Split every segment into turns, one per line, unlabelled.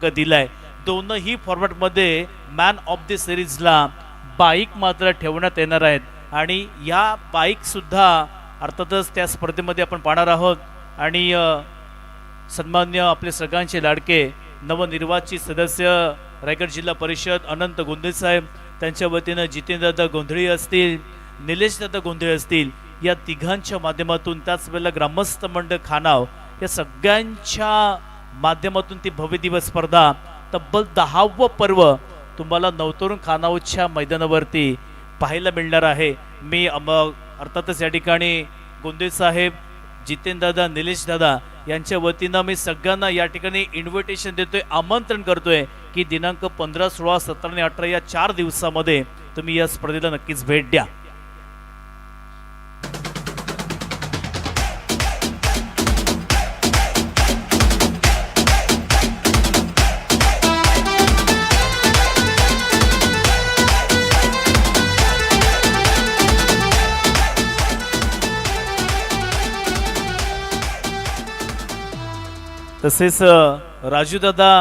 दिलाय. दोनही फॉर्मॅटमध्ये मॅन ऑफ द सिरीजला बाईक मात्र ठेवण्यात येणार आहेत आणि या बाईक सुद्धा अर्थातच त्या स्पर्धेमध्ये आपण पाहणार आहोत. आणि सन्मान्य आपले सगळ्यांचे लाडके नवनिर्वाचित सदस्य रायगड जिल्हा परिषद अनंत गोंधळे साहेब, त्यांच्या वतीनं जितेंद्रदादा गोंधळी असतील, निलेशदादा गोंधळे असतील, या तिघांच्या माध्यमातून त्याचवेळेला ग्रामस्थ मंडळ खानाव या सगळ्यांच्या माध्यमातून ती भव्य दिवस स्पर्धा तब्बल 10व पर्व तुम्हाला नवतरुण खानावच्या मैदानावरती पाहायला मिळणार आहे. मी अर्थातच या ठिकाणी गोंधळे साहेब, जितेंद्रदादा, निलेशदादा यांच्या वतीनं मी सगळ्यांना या ठिकाणी इन्व्हिटेशन देतोय, आमंत्रण करतोय की दिनांक 15, 16, 17 आणि 18 या 4 दिवसामध्ये तुम्ही या स्पर्धेला नक्कीच भेट द्या. तसेच राजूदादा,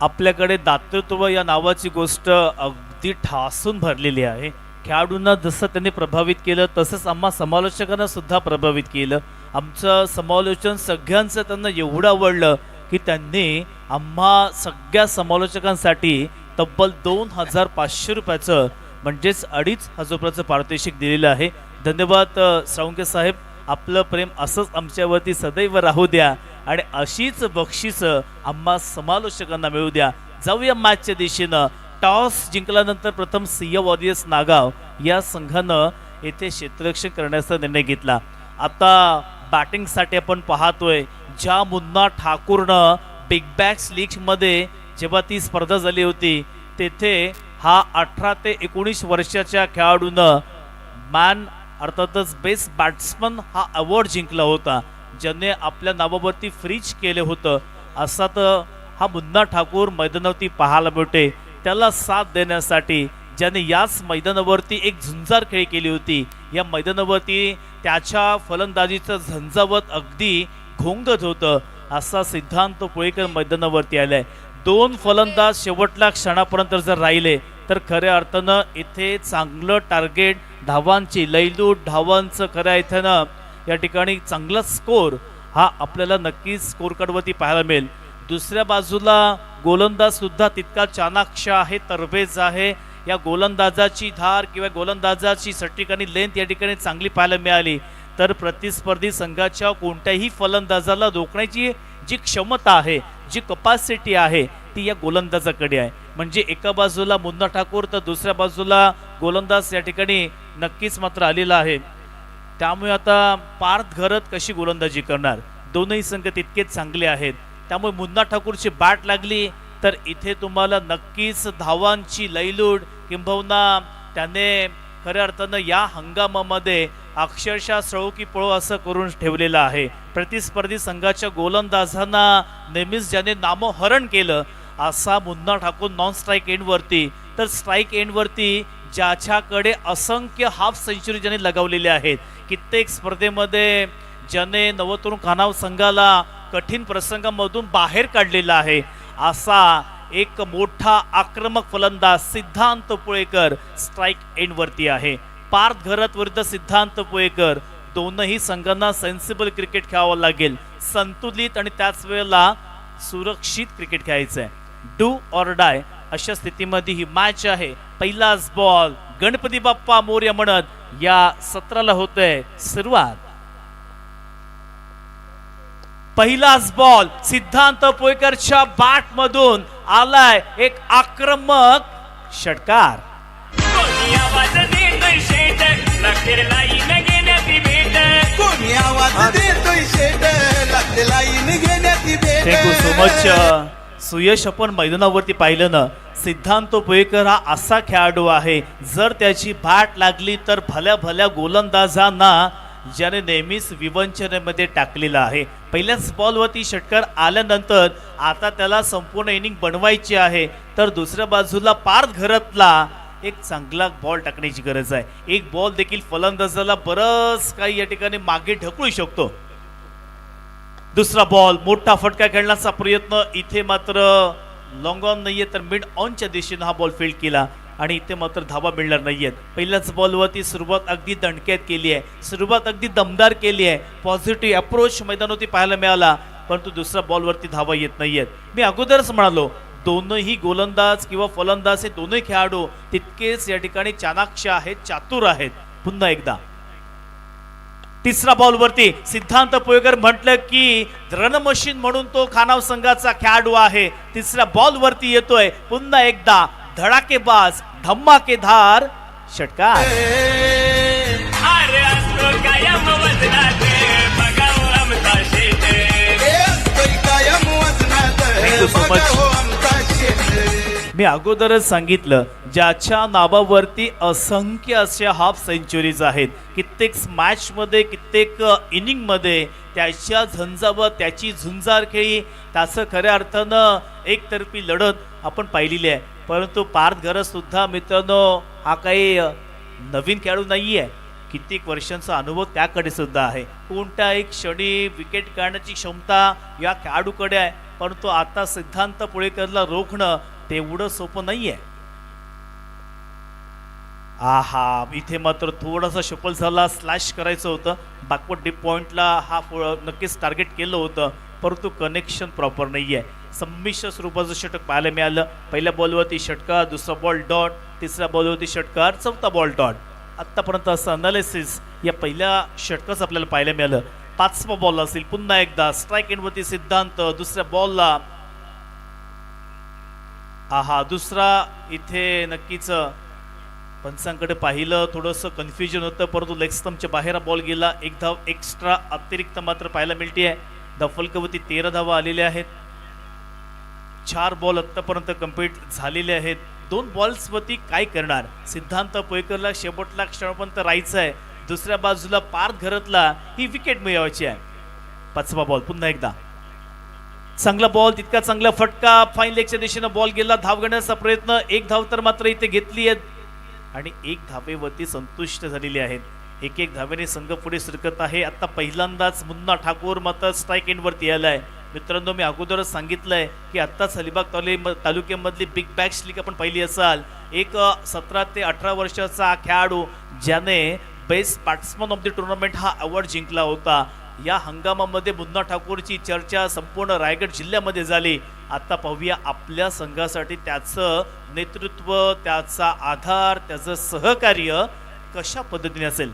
आपल्याकडे दातृत्व या नावाची गोष्ट अगदी ठासून भरलेली आहे. खेळाडूंना जसं त्यांनी प्रभावित केलं तसंच आम्हा समालोचकांना सुद्धा प्रभावित केलं. आमचं समालोचन सगळ्यांचं त्यांना एवढं आवडलं की त्यांनी आम्हा सगळ्या समालोचकांसाठी तब्बल 2500 रुपयाचं म्हणजेच 2500 रुपयाचं पारितोषिक दिलेलं आहे. धन्यवाद साळुंखे साहेब, आपलं प्रेम असंच आमच्यावरती सदैव राहू द्या आणि अशीच बक्षिसं आम्हा समालोचकांना मिळू द्या. जाऊया मॅचच्या दिशेनं. टॉस जिंकल्यानंतर प्रथम सिंह वॉरियर्स नागाव या संघानं येथे क्षेत्ररक्षण करण्याचा निर्णय घेतला. आता बॅटिंगसाठी आपण पाहतोय ज्या मुन्ना ठाकूरनं बिग बॅक्स लीगमध्ये जेव्हा ती स्पर्धा झाली होती तेथे हा 18 ते 19 वर्षाच्या खेळाडूनं मॅन अर्थातच बेस्ट बॅट्समन हा अवॉर्ड जिंकला होता, ज्याने आपल्या नावावरती फ्रीज केले होतं. असा तर हा मुन्ना ठाकूर मैदानावरती पाहायला मिळते. त्याला साथ देण्यासाठी ज्याने याच मैदानावरती एक झुंजार खेळी केली होती, या मैदानावरती त्याच्या फलंदाजीचं झंझावत अगदी घोंगत होतं, असा सिद्धांत पुळेकर मैदानावरती आलाय. 2 फलंदाज शेवटल्या क्षणापर्यंत जर राहिले तर खऱ्या अर्थानं इथे चांगलं टार्गेट, धावांची लयलूट, धावांचं खऱ्या अर्थानं या ठिकाणी चांगला स्कोर हा आपल्याला नक्कीच स्कोर कार्डवरती पाहायला मिळेल. दुसऱ्या बाजूला गोलंदाज सुद्धा तितका चाणाक्ष आहे, तरबेज आहे. या गोलंदाजाची धार किंवा गोलंदाजाची सटीक आणि लेंथ या ठिकाणी चांगली पाहायला मिळाली तर प्रतिस्पर्धी संघाच्या कोणत्याही फलंदाजाला रोखण्याची जी क्षमता आहे, जी कपॅसिटी आहे ती या गोलंदाजाकडे आहे. म्हणजे एका बाजूला मुन्ना ठाकूर तर दुसऱ्या बाजूला गोलंदाज या ठिकाणी नक्कीच मात्र आलेला आहे. त्यामुळे आता पार्थ घरत कशी गोलंदाजी करणार, दोनही संघ तितकेच चांगले आहेत. त्यामुळे मुन्ना ठाकूरची बॅट लागली तर इथे तुम्हाला नक्कीच धावांची लयलूट किंबहुना त्याने खऱ्या अर्थानं या हंगामामध्ये अक्षरशः सळो की पळो असं करून ठेवलेलं आहे. प्रतिस्पर्धी संघाच्या गोलंदाजांना नेहमीच ज्याने नामोहरण केलं असा मुन्ना ठाकूर नॉन स्ट्राईक एंडवरती, तर स्ट्राईक एंडवरती ज्याच्याकडे असंख्य हाफ सेंचुरी ज्याने लगावलेले आहेत, कित्येक स्पर्धेमध्ये ज्याने नवतरुण खानाव संघाला कठीण प्रसंगामधून बाहेर काढलेला आहे, असा एक मोठा आक्रमक फलंदाज सिद्धांत पुळेकर स्ट्राईक एंडवरती आहे. पार्थ घरत विरुद्ध सिद्धांत पुळेकर, दोनही संघांना सेन्सिबल क्रिकेट खेळावं लागेल, संतुलित आणि त्याच वेळेला सुरक्षित क्रिकेट खेळायचं आहे. डू ऑर डाय अशा स्थितीमध्ये ही मॅच आहे. पहिलाच बॉल, गणपती बाप्पा मोरया म्हणत या सत्राला होतंय सुरुवात. पहिलाच बॉल सिद्धांत पुळेकरच्या बॅट मधून आलाय एक आक्रमक षटकार. Thank you so much Suyash. आपण मैदानावरती पाहिलं ना, सिद्धांत पुळेकर हा असा खेळाडू आहे, जर त्याची बॅट लागली तर भल्या भल्या गोलंदाजांना ज्याने नेहमीच विवंचनेमध्ये टाकलेला आहे. पहिल्याच बॉलवरती षटकार आल्यानंतर आता त्याला संपूर्ण इनिंग बनवायची आहे, तर दुसऱ्या बाजूला पार्थ घरतला एक चांगला बॉल टाकण्याची गरज आहे. एक बॉल देखील फलंदाजाला बरंच काही या ठिकाणी मागे ढकलू शकतो. दुसरा बॉल, मोठा फटका खेळण्याचा प्रयत्न, इथे मात्र लॉंग ऑन नाहीये तर मिड ऑनच्या दिशेने हा बॉल फील्ड केला आणि इथे मात्र धावा मिळणार नाहीयेत. पहिल्याच बॉलवरती सुरुवात अगदी दणक्यात केली आहे, सुरुवात अगदी दमदार केली आहे, पॉझिटिव्ह अप्रोच मैदानावरती पाहायला मिळाला, परंतु दुसऱ्या बॉलवरती धावा येत नाहीयेत. मी अगोदरच म्हणालो दोनही गोलंदाज किंवा फलंदाज हे दोनही खेळाडू तितकेच या ठिकाणी चाणाक्ष आहेत, चातुर आहेत. पुन्हा एकदा तिसरा बॉलवरती सिद्धांत पोयकर म्हटलं की रन मशीन म्हणून तो खानाव संघाचा खेळाडू आहे. तिसऱ्या बॉलवरती येतोय पुन्हा एकदा धडाकेबाज धमाकेदार षटकार. मी अगोदरच सांगितलं ज्याच्या नावावरती असंख्य अशा हाफ सेंचुरीज आहेत, कित्येक मॅच मध्ये कित्येक इनिंग मध्ये त्याच्या झंझावर त्याची झुंजार खेळी, त्याचं खऱ्या अर्थानं एकतर्फी लढत आपण पाहिलेली आहे. परंतु पार्थ गरज सुद्धा मित्रांनो हा काही नवीन खेळाडू नाही आहे, कित्येक वर्षांचा अनुभव त्याकडे सुद्धा आहे. कोणत्याही क्षणी विकेट काढण्याची क्षमता या खेळाडूकडे आहे, परंतु आता सिद्धांत पुळेकरला रोखणं तेवढं सोपं नाहीये. आहा, इथे मात्र थोडासा शफल झाला, स्लॅश करायचं होतं बॅकवर्ड डीप पॉइंटला, हा नक्कीच टार्गेट केलं होतं, परंतु कनेक्शन प्रॉपर नाहीये. संमिश्र स्वरूपाचं षटक पाहायला मिळालं. पहिल्या बॉलवरती षटकार, दुसरा बॉल डॉट, तिसऱ्या बॉलवरती षटकार, चौथा बॉल डॉट. आतापर्यंत असं अनालिसिस या पहिल्या षटकाच आपल्याला पाहायला मिळालं. पाचवा बॉल असेल, पुन्हा एकदा स्ट्राईक एंडवरती सिद्धांत, दुसऱ्या बॉलला आहा दुसरा, इथे नक्कीच पंचांकडे पाहिलं थोडंसं कन्फ्युजन होतं, परंतु लेग स्टंपच्या बाहेर बॉल गेला. एक धाव एक्स्ट्रा अतिरिक्त मात्र पाहायला मिळते आहे. दफलकवरती 13 धावा आलेल्या आहेत. 4 बॉल आत्तापर्यंत कंप्लीट झालेले आहेत. 2 बॉल्सवरती काय करणार सिद्धांत पोयकरला? शेवटला क्षणापर्यंत राहायचं आहे. दुसऱ्या बाजूला पार्थ घरतला ही विकेट मिळवायची आहे. 5वा बॉल पुन्हा एकदा चांगला बॉल, तितका चांगला फटका, फाईन लेगच्या दिशेनं बॉल गेला. धाव घेण्याचा प्रयत्न, 1 धाव तर मात्र इथे घेतली आहे आणि 1 धावेवरती संतुष्ट झालेली आहेत. 1-1 धावेने संघ पुढे सरकत आहे. आता पहिल्यांदाच मुन्ना ठाकूर मात्र स्ट्राईक एंडवरती आलाय. मित्रांनो, मी अगोदरच सांगितलंय की आत्ताच अलिबाग तालुक्यामधली बिग बॅश लीग आपण पाहिली असाल. एक 17 ते 18 वर्षाचा खेळाडू ज्याने best batsman of the tournament हा अवॉर्ड जिंकला होता. या हंगामामध्ये मुन्ना ठाकूरची चर्चा संपूर्ण रायगड जिल्ह्यामध्ये झाली. आता पाहूया आपल्या संघासाठी त्याचं नेतृत्व, त्याचा आधार, त्याचं सहकार्य कशा पद्धतीने असेल.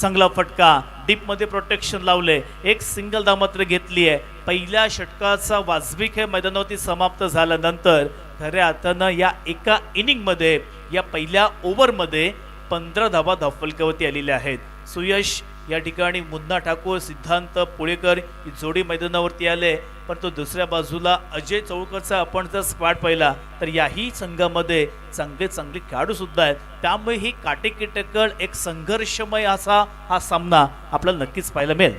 चांगला फटका, डीप मध्ये प्रोटेक्शन लावले, एक सिंगल धाव मात्र घेतली आहे. पहिल्या षटकाचा वाजवी खेळ मैदानावरती समाप्त झाल्यानंतर खऱ्या अर्थानं या एका इनिंग मध्ये, या पहिल्या ओव्हरमध्ये 15 धावा धावफलकावरती आलेल्या आहेत. सुयश या ठिकाणी मुन्ना ठाकूर, सिद्धांत पुळेकर ही जोडी मैदानावरती आले. पण तो दुसऱ्या बाजूला अजय चौळकरचा आपण जर स्क्वॉड पाहिला तर याही संघामध्ये चांगले चांगले खेळाडू सुद्धा आहेत. त्यामुळे ही काटेकी टक्कर, एक संघर्षमय असा हा सामना आपल्याला नक्कीच पाहायला मिळेल.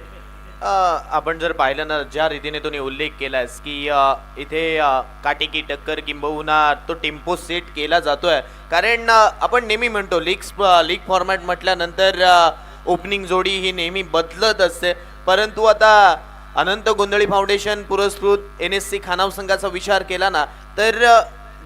आपण जर पाहिलं ना, ज्या रीतीने तुम्ही उल्लेख केलास की इथे काटेकी टक्कर किंबहुना तो टेम्पो सेट केला जातोय, कारण आपण नेहमी म्हणतो लीग फॉर्मॅट म्हटल्यानंतर ओपनिंग जोडी ही नेहमी बदलत असते. परंतु आता अनंत गोंधळी फाउंडेशन पुरस्कृत NSC खानाव संघाचा विचार केला ना, तर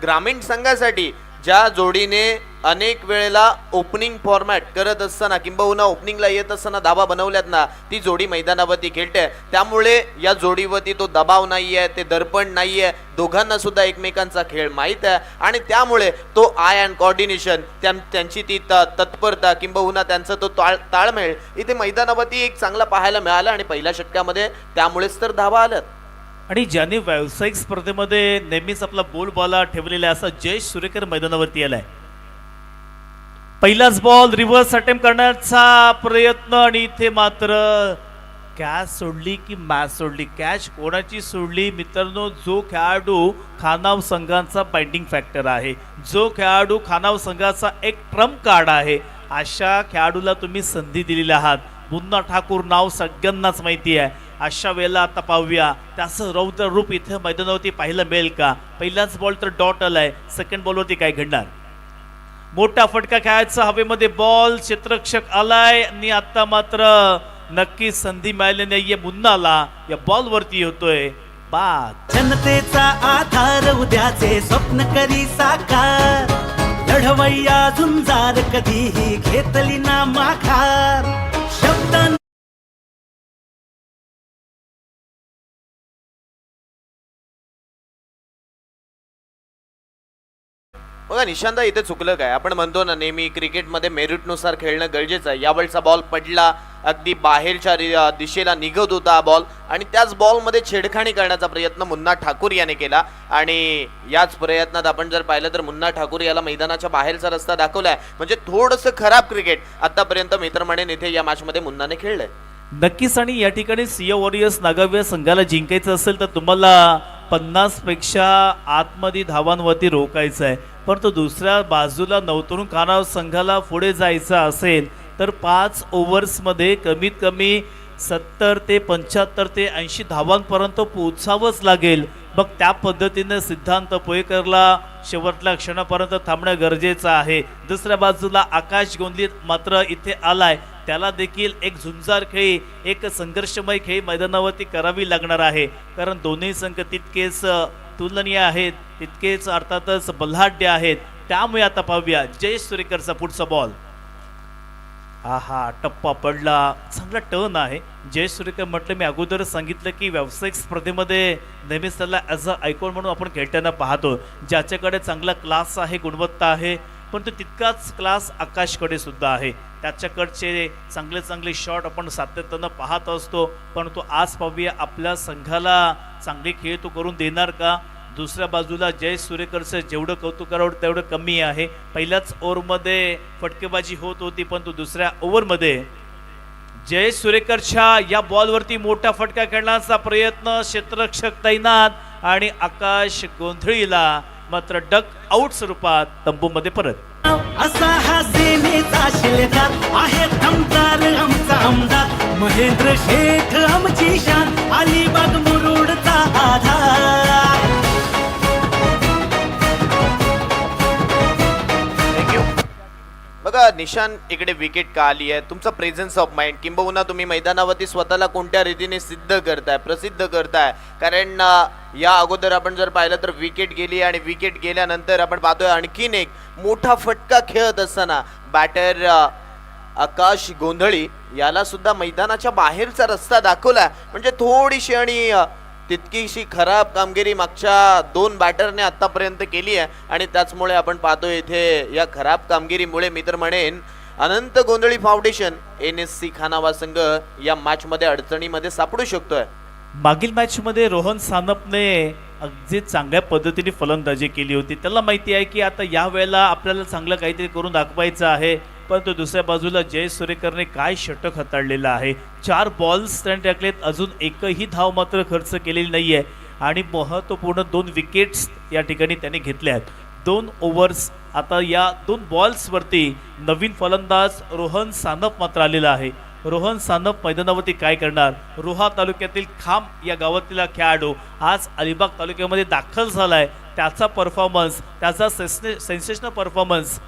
ग्रामीण संघासाठी ज्या जोडीने अनेक वेळेला ओपनिंग फॉर्मॅट करत असताना किंबहुना ओपनिंगला येत असताना धाबा बनवल्यात ना, ती जोडी मैदानावरती खेळते. त्यामुळे या जोडीवरती तो दबाव नाही आहे, ते दर्पण नाही आहे. दोघांना सुद्धा एकमेकांचा खेळ माहीत आहे आणि त्यामुळे तो आय अँड कोऑर्डिनेशन, त्यांची ती तत्परता किंबहुना त्यांचा तो ताळमेळ इथे मैदानावरती एक चांगला पाहायला मिळाला आणि पहिल्या षटकामध्ये त्यामुळेच तर धाबा आल्यात.
आणि ज्याने व्यावसायिक स्पर्धेमध्ये नेहमीच आपला बोलबाला ठेवलेला असा जयेश सुरेकर मैदानावरती आलाय. पहिलाच बॉल, रिव्हर्स अटेम्प्ट करण्याचा प्रयत्न आणि इथे मात्र कॅच सोडली की मॅच सोडली. कॅच कोणाची सोडली मित्रांनो? जो खेळाडू खानाव संघाचा बाइंडिंग फॅक्टर आहे, जो खेळाडू खानाव संघाचा एक ट्रम्प कार्ड आहे, अशा खेळाडूला तुम्ही संधी दिलेली आहात. मुन्ना ठाकूर नाव सगळ्यांनाच माहिती आहे. अशा वेळेला आता पाहूया त्याचं रौद्र रूप इथे मैदानावरती पाहायला मिळेल का? पहिलाच बॉल तर डॉट आलाय, सेकंड बॉलवरती काय घडणार? मोठा फटका खेळायचा हवेमध्ये, बॉल क्षेत्ररक्षक आलाय आणि आता मात्र नक्की संधी मिळाली नाहीये मुन्नाला. या बॉलवरती होतोय बाद.
जनतेचा आधार उद्याचे स्वप्न करी साकार, लढवय्या झुंजार कधीही घेतली ना माघार. शब्द
बघा निशांत इथे चुकलं काय, आपण म्हणतो ना नेहमी क्रिकेटमध्ये मेरिटनुसार खेळणं गरजेचं आहे. यावेळचा बॉल पडला अगदी बाहेरच्या दिशेला निघत होता बॉल, आणि त्याच बॉलमध्ये छेडखाणी करण्याचा प्रयत्न मुन्ना ठाकूर याने केला. आणि याच प्रयत्नात आपण जर पाहिलं तर मुन्ना ठाकूर याला मैदानाच्या बाहेरचा रस्ता दाखवलाय. म्हणजे थोडंसं खराब क्रिकेट आतापर्यंत मित्र म्हणेन इथे या मॅचमध्ये मुन्नाने खेळलंय.
नक्कीच. आणि या ठिकाणी सिंह वॉरियर्स नागाव्या संघाला जिंकायचं असेल तर तुम्हाला 50 पेक्षा आतमध्ये धावांवरती रोखायचं आहे. परंतु दुसऱ्या बाजूला नवतरुण कानाव संघाला पुढे जायचं असेल तर 5 ओव्हर्समध्ये कमीत कमी 70 ते 75 ते 80 धावांपर्यंत पोहोचावंच लागेल. मग त्या पद्धतीने सिद्धांत पोयकरला शेवटल्या क्षणापर्यंत थांबणं गरजेचं आहे. दुसऱ्या बाजूला आकाश गोंधळी मात्र इथे आलाय, त्याला देखील एक झुंजार खेळी, एक संघर्षमय खेळी मैदानावरती करावी लागणार आहे. कारण दोन्ही संघ तितकेच तुलनीय आहेत, तितकेच अर्थातच बलाढ्य आहेत. त्यामुळे आता पाहूया जयेश सुरेकरचा पुढचा बॉल. टप्पा पडला, चांगला टर्न आहे. जयेश सुरेकर म्हटलं, मी अगोदर सांगितलं की व्यावसायिक स्पर्धेमध्ये नेहमीच त्याला ॲज अ आयकॉन म्हणून आपण खेळताना पाहतो, ज्याच्याकडे चांगला क्लास आहे, गुणवत्ता आहे. पण तो तितकाच क्लास आकाशकडे सुद्धा आहे. त्याच्याकडचे चांगले चांगले शॉट आपण सातत्यानं पाहत असतो. पण तो आज पाहूया आपल्या संघाला चांगले खेळ तो करून देणार का. दुसऱ्या बाजूला जयेश सुरेकरचं जेवढं कौतुक करावं तेवढं कमी आहे. पहिल्याच ओव्हरमध्ये फटकेबाजी होत होती, पण तो दुसऱ्या ओव्हरमध्ये जयेश सुरेकरच्या या बॉलवरती मोठा फटका खेळण्याचा प्रयत्न, क्षेत्ररक्षक तैनात आणि आकाश गोंधळीला मात्र डक आउट स्वरूपात तंबूमध्ये परत.
असा हा सेनेचा शिलेदार आहे दमदार आमचा आमदार, महेंद्र शेठ आमची शान, अलिबाग मुरुडचा आधार.
थँक्यू. बघा निशान, इकडे विकेट का आली आहे, तुमचा प्रेझेन्स ऑफ माइंड किंबहुना तुम्ही मैदानावरती स्वतःला कोणत्या रीतीने सिद्ध करताय, प्रसिद्ध करताय. कारण या अगोदर आपण जर पाहिलं तर विकेट गेली, आणि विकेट गेल्यानंतर आपण पाहतोय आणखीन एक मोठा फटका खेळत असताना बॅटर आकाश गोंधळी याला सुद्धा मैदानाच्या बाहेरचा रस्ता दाखवला. म्हणजे थोडीशी आणि तितकीशी खराब कामगिरी मागच्या 2 बॅटरने आतापर्यंत केली आहे. आणि त्याचमुळे आपण पाहतोय इथे या खराब कामगिरीमुळे मी तर म्हणेन अनंत गोंधळी फाउंडेशन NSC खानावा संघ या मॅचमध्ये अडचणीमध्ये सापडू शकतोय.
मागील मॅचमध्ये रोहन सानपने अगदी चांगल्या पद्धतीने फलंदाजी केली होती. त्याला माहिती आहे की आता या वेळेला आपल्याला चांगलं काहीतरी करून दाखवायचं आहे. परंतु दुसऱ्या बाजूला जयेश सुरेकरने काय षटक हाताळलेलं आहे. 4 बॉल्स त्याने टाकलेत, अजून एकही धाव मात्र खर्च केलेली नाही आहे. आणि महत्त्वपूर्ण 2 विकेट्स या ठिकाणी त्याने घेतल्या आहेत. 2 ओव्हर्स. आता या 2 बॉल्सवरती नवीन फलंदाज रोहन सानप मात्र आलेला आहे. रोहन सानप मैदानावरती काय करणार. रोहा तालुक्यातील खाम या गावातील खेळाडू आज अलिबाग तालुक्यामध्ये दाखल झालाय. त्याचा परफॉर्मन्स, त्याचा सेन्सेशनल परफॉर्मन्स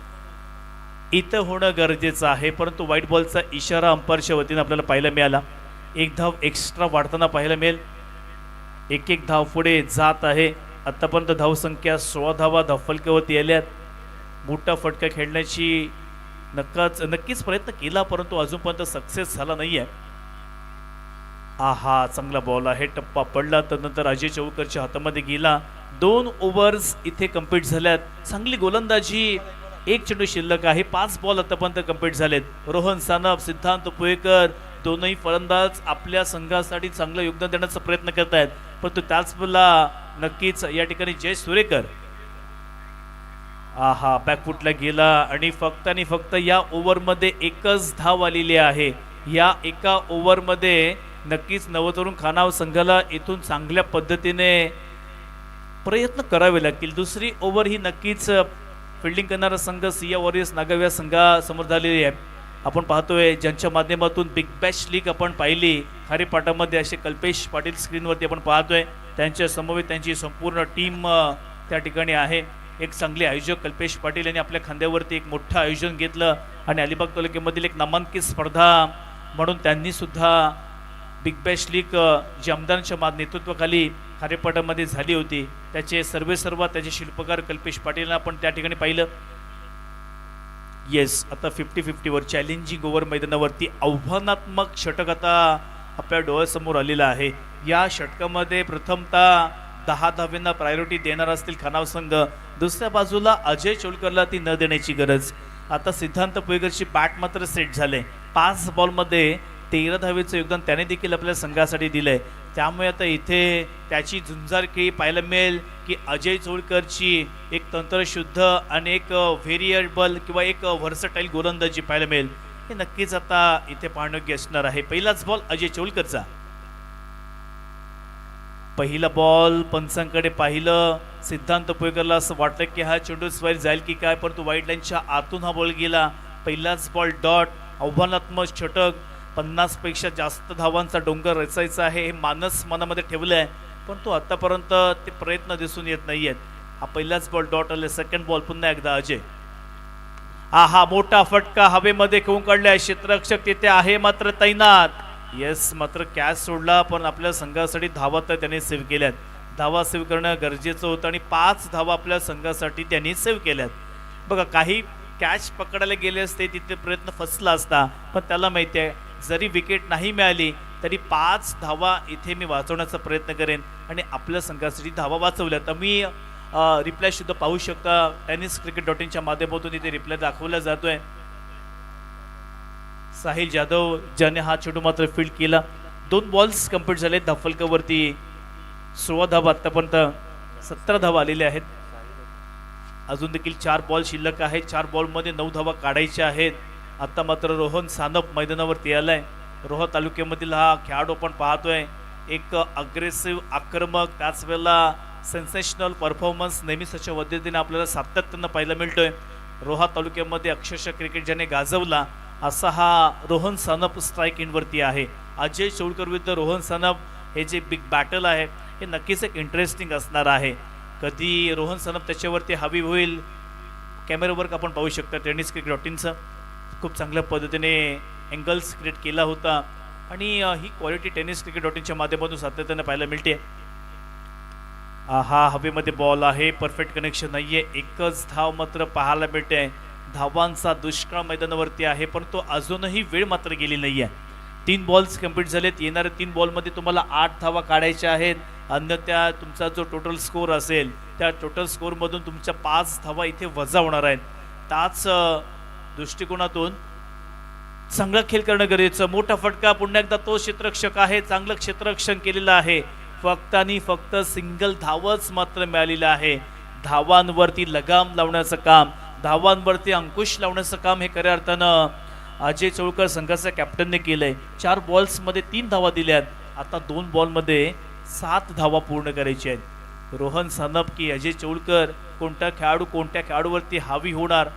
इथं होणं गरजेचं आहे. परंतु व्हाईट बॉलचा इशारा अंपायरच्या वतीनं आपल्याला पाहायला मिळाला. 1 धाव एक्स्ट्रा वाढताना पाहायला मिळेल. 1 धाव पुढे जात आहे. आतापर्यंत धावसंख्या 16 धावा धावफलकावरती आल्यात. मोठा फटका खेळण्याची नक्कीच प्रयत्न केला, परंतु अजूनपर्यंत सक्सेस झाला नाहीये. चांगला बॉल आहे. टप्पा पडला तर नंतर अजय चौकरच्या हातामध्ये गेला. 2 ओव्हर्स इथे कंप्लीट झाल्यात. चांगली गोलंदाजी, 1 चेंडू शिल्लक आहे. 5 बॉल आतापर्यंत कंप्लीट झालेत. रोहन सानप, सिद्धांत पोयकर दोनही फलंदाज आपल्या संघासाठी चांगलं योगदान देण्याचा प्रयत्न करत आहेत. परंतु त्याचवेळेला नक्कीच या ठिकाणी जयेश सुरेकर बॅकफुटला गेला आणि फक्त या ओव्हरमध्ये 1च धाव आलेली आहे. या एका ओव्हरमध्ये नक्कीच नवतरुण खानाव संघाला इथून चांगल्या पद्धतीने प्रयत्न करावे लागतील. दुसरी ओव्हर ही नक्कीच फिल्डिंग करणारा संघ सिंह वॉरियर्स नागाव्या संघासमोर झालेली आहे. आपण पाहतोय ज्यांच्या माध्यमातून बिग बॅश लीग आपण पाहिली खारेपाटामध्ये, असे कल्पेश पाटील स्क्रीनवरती आपण पाहतोय. त्यांच्या समवेत त्यांची संपूर्ण टीम त्या ठिकाणी आहे. एक चांगले आयोजक कल्पेश पाटील यांनी आपल्या खांद्यावरती एक मोठं आयोजन घेतलं आणि अलिबाग तालुक्यामधील एक नामांकित स्पर्धा म्हणून त्यांनी सुद्धा बिग बॅश लीग जी आमदारांच्या नेतृत्वाखाली खारेपाटामध्ये झाली होती त्याचे सर्व त्याचे शिल्पकार कल्पेश पाटीलला आपण त्या ठिकाणी पाहिलं. येस, आता 50-50 वर चॅलेंजिंग ओव्हर मैदानावरती आव्हानात्मक षटक आता आपल्या डोळ्यासमोर आलेलं आहे. या षटकामध्ये प्रथमतः 10 धाव्यांना प्रायोरिटी देणार असतील खानाव संघ. दुसऱ्या बाजूला अजय चोलकरला ती न देण्याची गरज. आता सिद्धांत पुयेकरची बॅट मात्र सेट झाले. 5 बॉलमध्ये 13 धावेचं योगदान त्याने देखील आपल्या संघासाठी दिलंय. त्यामुळे आता इथे त्याची झुंजार खेळी पाहायला मिळेल की अजय चोळकरची एक तंत्रशुद्ध आणि एक व्हेरिएबल किंवा एक व्हर्सटाईल गोलंदाजी पाहायला मिळेल. हे नक्कीच आता इथे पाहणयोग्य असणार आहे. पहिलाच बॉल अजय चोळकरचा. पहिला बॉल पंचांकडे पाहिलं. सिद्धांत पुयेकरला असं वाटलं की हा चेंडू स्वाईल जाईल की काय, परंतु वाईट लाईनच्या आतून हा बॉल गेला. पहिलाच बॉल डॉट. आव्हानात्मक षटक. 50 पेक्षा जास्त धावांचा डोंगर रचायचा आहे हे मानस मनामध्ये ठेवलं आहे, परंतु आतापर्यंत ते प्रयत्न दिसून येत नाही आहेत. हा पहिलाच बॉल डॉट आले. सेकंड बॉल पुन्हा एकदा अजय. हा मोठा फटका हवेमध्ये खेळून काढलाय. क्षेत्ररक्षक तिथे आहे मात्र तैनात. येस, मात्र कॅच सोडला पण आपल्या संघासाठी धावा तर त्याने सेव्ह केल्यात. धावा सेव्ह करणं गरजेचं होतं आणि 5 धावा आपल्या संघासाठी त्यांनी सेव्ह केल्यात. बघा, काही कॅच पकडायला गेले असते तिथे प्रयत्न फसला असता, पण त्याला माहिती आहे जरी विकेट नाही मिळाली तरी 5 धावा इथे मी वाचवण्याचा प्रयत्न करेन आणि आपल्या संघासाठी धावा वाचवल्या. तर मी रिप्लाय सुद्धा पाहू शकता. tenniscricket.in माध्यमातून इथे रिप्लाय दाखवला जातोय. साहिल जाधव ज्याने हा चेंडू मात्र फील्ड केला. 2 बॉल्स कंप्लीट झाले. धाफलकावरती 16 धावा, आतापर्यंत 17 धावा आलेल्या आहेत. अजून देखील 4 बॉल शिल्लक आहेत. 4 बॉलमध्ये 9 धावा काढायच्या आहेत. आता मात्र रोहन सानप मैदानावरती आलाय. रोहा तालुक्यामधील हा खेळाडू आपण पाहतोय. एक अग्रेसिव्ह, आक्रमक, त्याच वेळेला सेन्सेशनल परफॉर्मन्स नेहमीच अशा पद्धतीने आपल्याला सातत्यानं पाहायला मिळतोय. रोहा तालुक्यामध्ये अक्षरशः क्रिकेट ज्याने गाजवला असा हा रोहन सानप स्ट्राईक इनवरती आहे. अजय चोळकर विरुद्ध रोहन सानप हे जे बिग बॅटल आहे हे नक्कीच एक इंटरेस्टिंग असणार आहे. कधी रोहन सानप त्याच्यावरती हवी होईल. कॅमेरावर आपण पाहू शकता tenniscricket.inचं खूप चांगल्या पद्धतीने अँगल्स क्रिएट केला होता आणि ही क्वालिटी tenniscricket.inच्या माध्यमातून सातत्याने पाहायला मिळते. हा हवेमध्ये बॉल आहे. परफेक्ट कनेक्शन नाहीये. एकच धाव मात्र पाहायला मिळते. धावांचा दुष्काळ मैदानावरती आहे, परंतु अजूनही वेळ मात्र गेली नाहीये. 3 बॉल्स कंप्लीट झालेत. येणाऱ्या 3 बॉलमध्ये तुम्हाला 8 धावा काढायच्या आहेत. अन्यथा तुमचा जो टोटल स्कोअर असेल त्या टोटल स्कोअरमधून तुमच्या 5 धावा इथे वजा होणार आहेत. त्याच दृष्टिकोनातून चांगला खेळ करणं गरजेचं. मोठा फटका. पुन्हा एकदा तो क्षेत्ररक्षक आहे. चांगलं क्षेत्ररक्षण केलेलं आहे. फक्त आणि फक्त सिंगल धावच मात्र मिळालेलं आहे. धावांवरती लगाम लावण्याचं काम, धावांवरती अंकुश लावण्याचं काम हे खऱ्या अर्थानं अजय चोळकर संघाच्या कॅप्टनने केलंय. 4 बॉल्समध्ये 3 धावा दिल्यात. आता 2 बॉलमध्ये 7 धावा पूर्ण करायच्या आहेत. रोहन सानप की अजय चोळकर, कोणता खेळाडू कोणत्या खेळाडूवरती हावी होणार.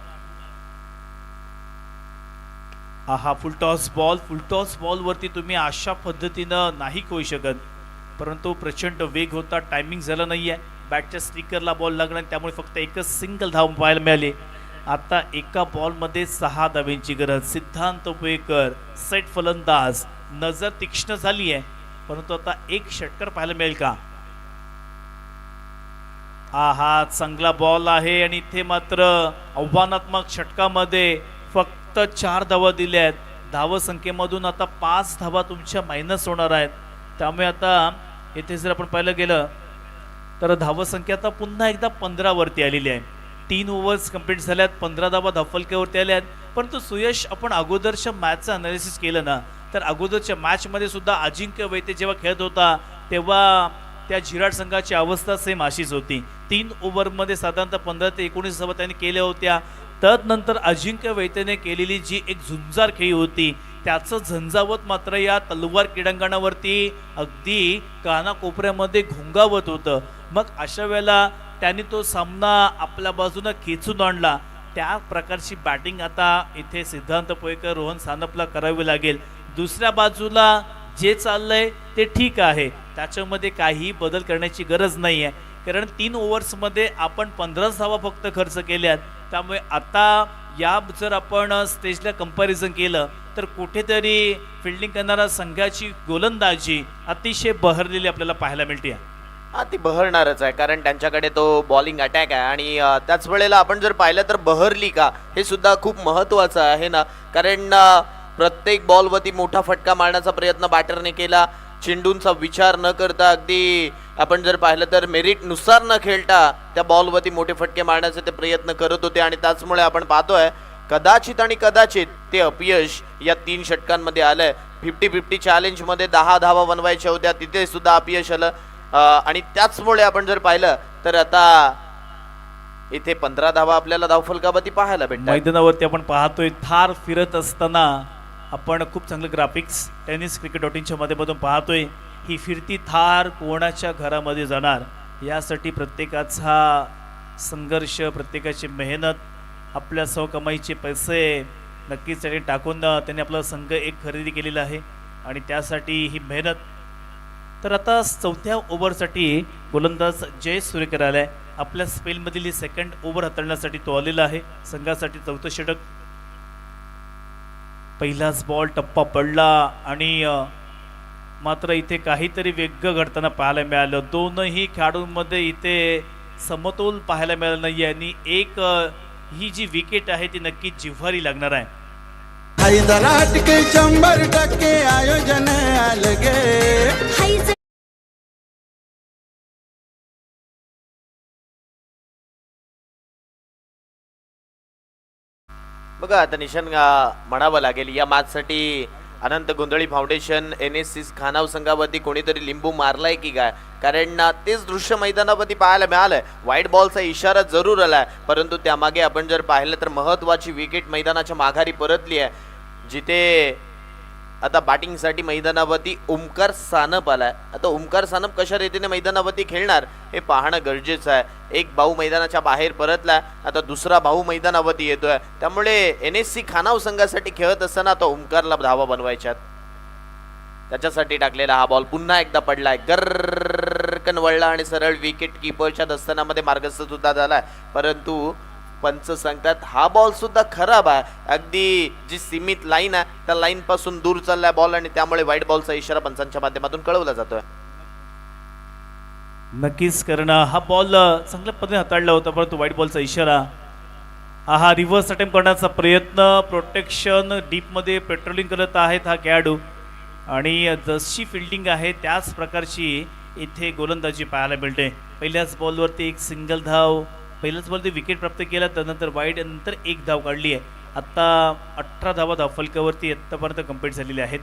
फुलटॉस बॉलवरती तुम्ही अशा पद्धतीनं नाही खेळू शकत, परंतु प्रचंड वेग होता. टायमिंग झालं नाहीये. बॅटच्या स्टिकरला बॉल लागला त्यामुळे फक्त एकच सिंगल धाव पाहायला मिळाली. आता एका बॉलमध्ये 6 धावांची गरज. सिद्धांत पुयेकर सेट फलंदाज. नजर तीक्ष्ण झाली आहे, परंतु आता एक षटकार पाहायला मिळेल का. चांगला बॉल आहे आणि इथे मात्र आव्हानात्मक षटकामध्ये फक्त 4 धावा दिल्या आहेत. धावसंख्येमधून आता 5 धावा तुमच्या मायनस होणार आहेत. त्यामुळे आता येथे जर आपण पाहिलं गेलं तर धावसंख्या आता पुन्हा एकदा 15 वरती आलेली आहे. 3 ओव्हर्स कंप्लीट झाल्यात. 15 धावा धाफलक्यावरती आल्या आहेत. परंतु सुयश, आपण अगोदरच्या मॅचचं अनालिसिस केलं ना, तर अगोदरच्या मॅचमध्ये सुद्धा अजिंक्य वैद्य जेव्हा खेळत होता तेव्हा त्या झिराड संघाची अवस्था सेम अशीच होती. 3 ओव्हरमध्ये साधारणतः 15 ते 19 धावा त्यांनी केल्या होत्या. तदनंतर अजिंक्य वैद्यने केलेली जी एक झुंजार खेळी होती त्याचं झंझावत मात्र या तलवार क्रीडांगणावरती अगदी कानाकोपऱ्यामध्ये घोंगावत होतं. मग अशा वेळेला त्यांनी तो सामना आपल्या बाजूनं खेचून आणला. त्या प्रकारची बॅटिंग आता इथे सिद्धांत पुयेकर, रोहन सानपला करावी लागेल. दुसऱ्या बाजूला जे चाललंय ते ठीक आहे, त्याच्यामध्ये काही बदल करण्याची गरज नाही आहे, कारण 3 ओव्हर्समध्ये आपण 15 धावा फक्त खर्च केल्यात. त्यामुळे आता या जर आपण स्टेजला कंपॅरिझन केलं तर कुठेतरी फिल्डिंग करणारा संघाची गोलंदाजी अतिशय बहरलेली आपल्याला पाहायला मिळते.
हा ती बहरणारच आहे, कारण त्यांच्याकडे तो बॉलिंग अटॅक आहे. आणि त्याच वेळेला आपण जर पाहिलं तर बहरली का हे सुद्धा खूप महत्त्वाचं आहे ना, कारण प्रत्येक बॉलवरती मोठा फटका मारण्याचा प्रयत्न बॅटरने केला. चेंडूंचा विचार न करता अगदी आपण जर पाहिलं तर मेरिट नुसार न खेळता त्या बॉलवरती मोठे फटके मारण्याचे ते प्रयत्न करत होते. आणि त्याचमुळे आपण पाहतोय कदाचित आणि कदाचित ते अपयश या 3 षटकांमध्ये आलंय. 50-50 चॅलेंजमध्ये 10 धावा बनवायच्या होत्या, तिथे सुद्धा अपयश आलं. आणि त्याचमुळे आपण जर पाहिलं तर आता इथे 15 धावा आपल्याला धावफलकावरती पाहायला भेटतात.
मैदानावरती आपण पाहतोय थार फिरत असताना आपण खूप चांगलं ग्राफिक्स टेनिस क्रिकेट.च्या माध्यमातून पाहतोय. ही फिरती थार कोणाच्या घरामध्ये जाणार यासाठी प्रत्येकाचा संघर्ष, प्रत्येकाची मेहनत, आपल्या सहकमाईचे पैसे नक्कीच त्यांनी टाकून त्यांनी आपला संघ एक खरेदी केलेला आहे आणि त्यासाठी ही मेहनत. तर आता 4थ्या ओव्हरसाठी गोलंदाज जय सुरेकर आलाय. आपल्या स्पेलमधील ही सेकंड ओव्हर हाताळण्यासाठी तो आलेला आहे. संघासाठी 4थं षटक. पहिलाच बॉल टप्पा पडला आणि मात्र इथे काहीतरी वेगळं घडताना पाहायला मिळालं. दोनही खेळाडूंमध्ये इथे समतोल पाहायला मिळाला नाही आणि एक ही जी विकेट आहे ती नक्कीच जिव्हारी लागणार आहे.
हैदराट के 100% आयोजन अलगे.
बघा आता निशान म्हणावं लागेल या मॅचसाठी अनंत गोंधळी फाउंडेशन NSC खानाव संघावरती कोणीतरी लिंबू मारलाय की काय, कारण तेच दृश्य मैदानावरती पाहायला मिळालंय. व्हाईट बॉलचा इशारा जरूर आलाय, परंतु त्यामागे आपण जर पाहिलं तर महत्वाची विकेट मैदानाच्या माघारी परतली आहे, जिथे आता बॅटिंगसाठी मैदानावरती ओमकार सानप आलाय. आता ओमकार सानप कशा रीतीने मैदानावरती खेळणार हे पाहणं गरजेचं आहे. एक भाऊ मैदानाच्या बाहेर परतलाय, आता दुसरा भाऊ मैदानावरती येतोय. त्यामुळे NSC खानाव संघासाठी खेळत असताना आता ओमकारला धावा बनवायच्यात. त्याच्यासाठी टाकलेला हा बॉल पुन्हा एकदा पडलाय, गर्रकन वळला आणि सरळ विकेट किपरच्या दस्तानामध्ये मार्गस्थ सुद्धा झालाय. परंतु पंच सांगतात हा बॉल सुद्धा खराब आहे. अगदी जी सीमित लाईन आहे त्या लाईन पासून दूर चाललाय बॉल आणि त्यामुळे व्हाईट बॉलचा इशारा पंचांच्या माध्यमातून कळवला जातोय.
नक्कीच, कारण हा बॉल चांगल्या पद्धतीने हाताळला होता, परंतु व्हाईट बॉलचा इशारा. हा रिव्हर्स अटेम्प्ट करण्याचा प्रयत्न, प्रोटेक्शन डीपमध्ये पेट्रोलिंग करत आहेत हा खेळाडू आणि जशी फिल्डिंग आहे त्याच प्रकारची इथे गोलंदाजी पाहायला मिळते. पहिल्याच बॉलवरती एक सिंगल धाव, पहिल्याच बॉलवरती विकेट प्राप्त केला, त्यानंतर वाईड नंतर एक धाव काढली आहे. आता 18 धावा धावफलकावरती आत्तापर्यंत कंप्लीट झालेली आहेत.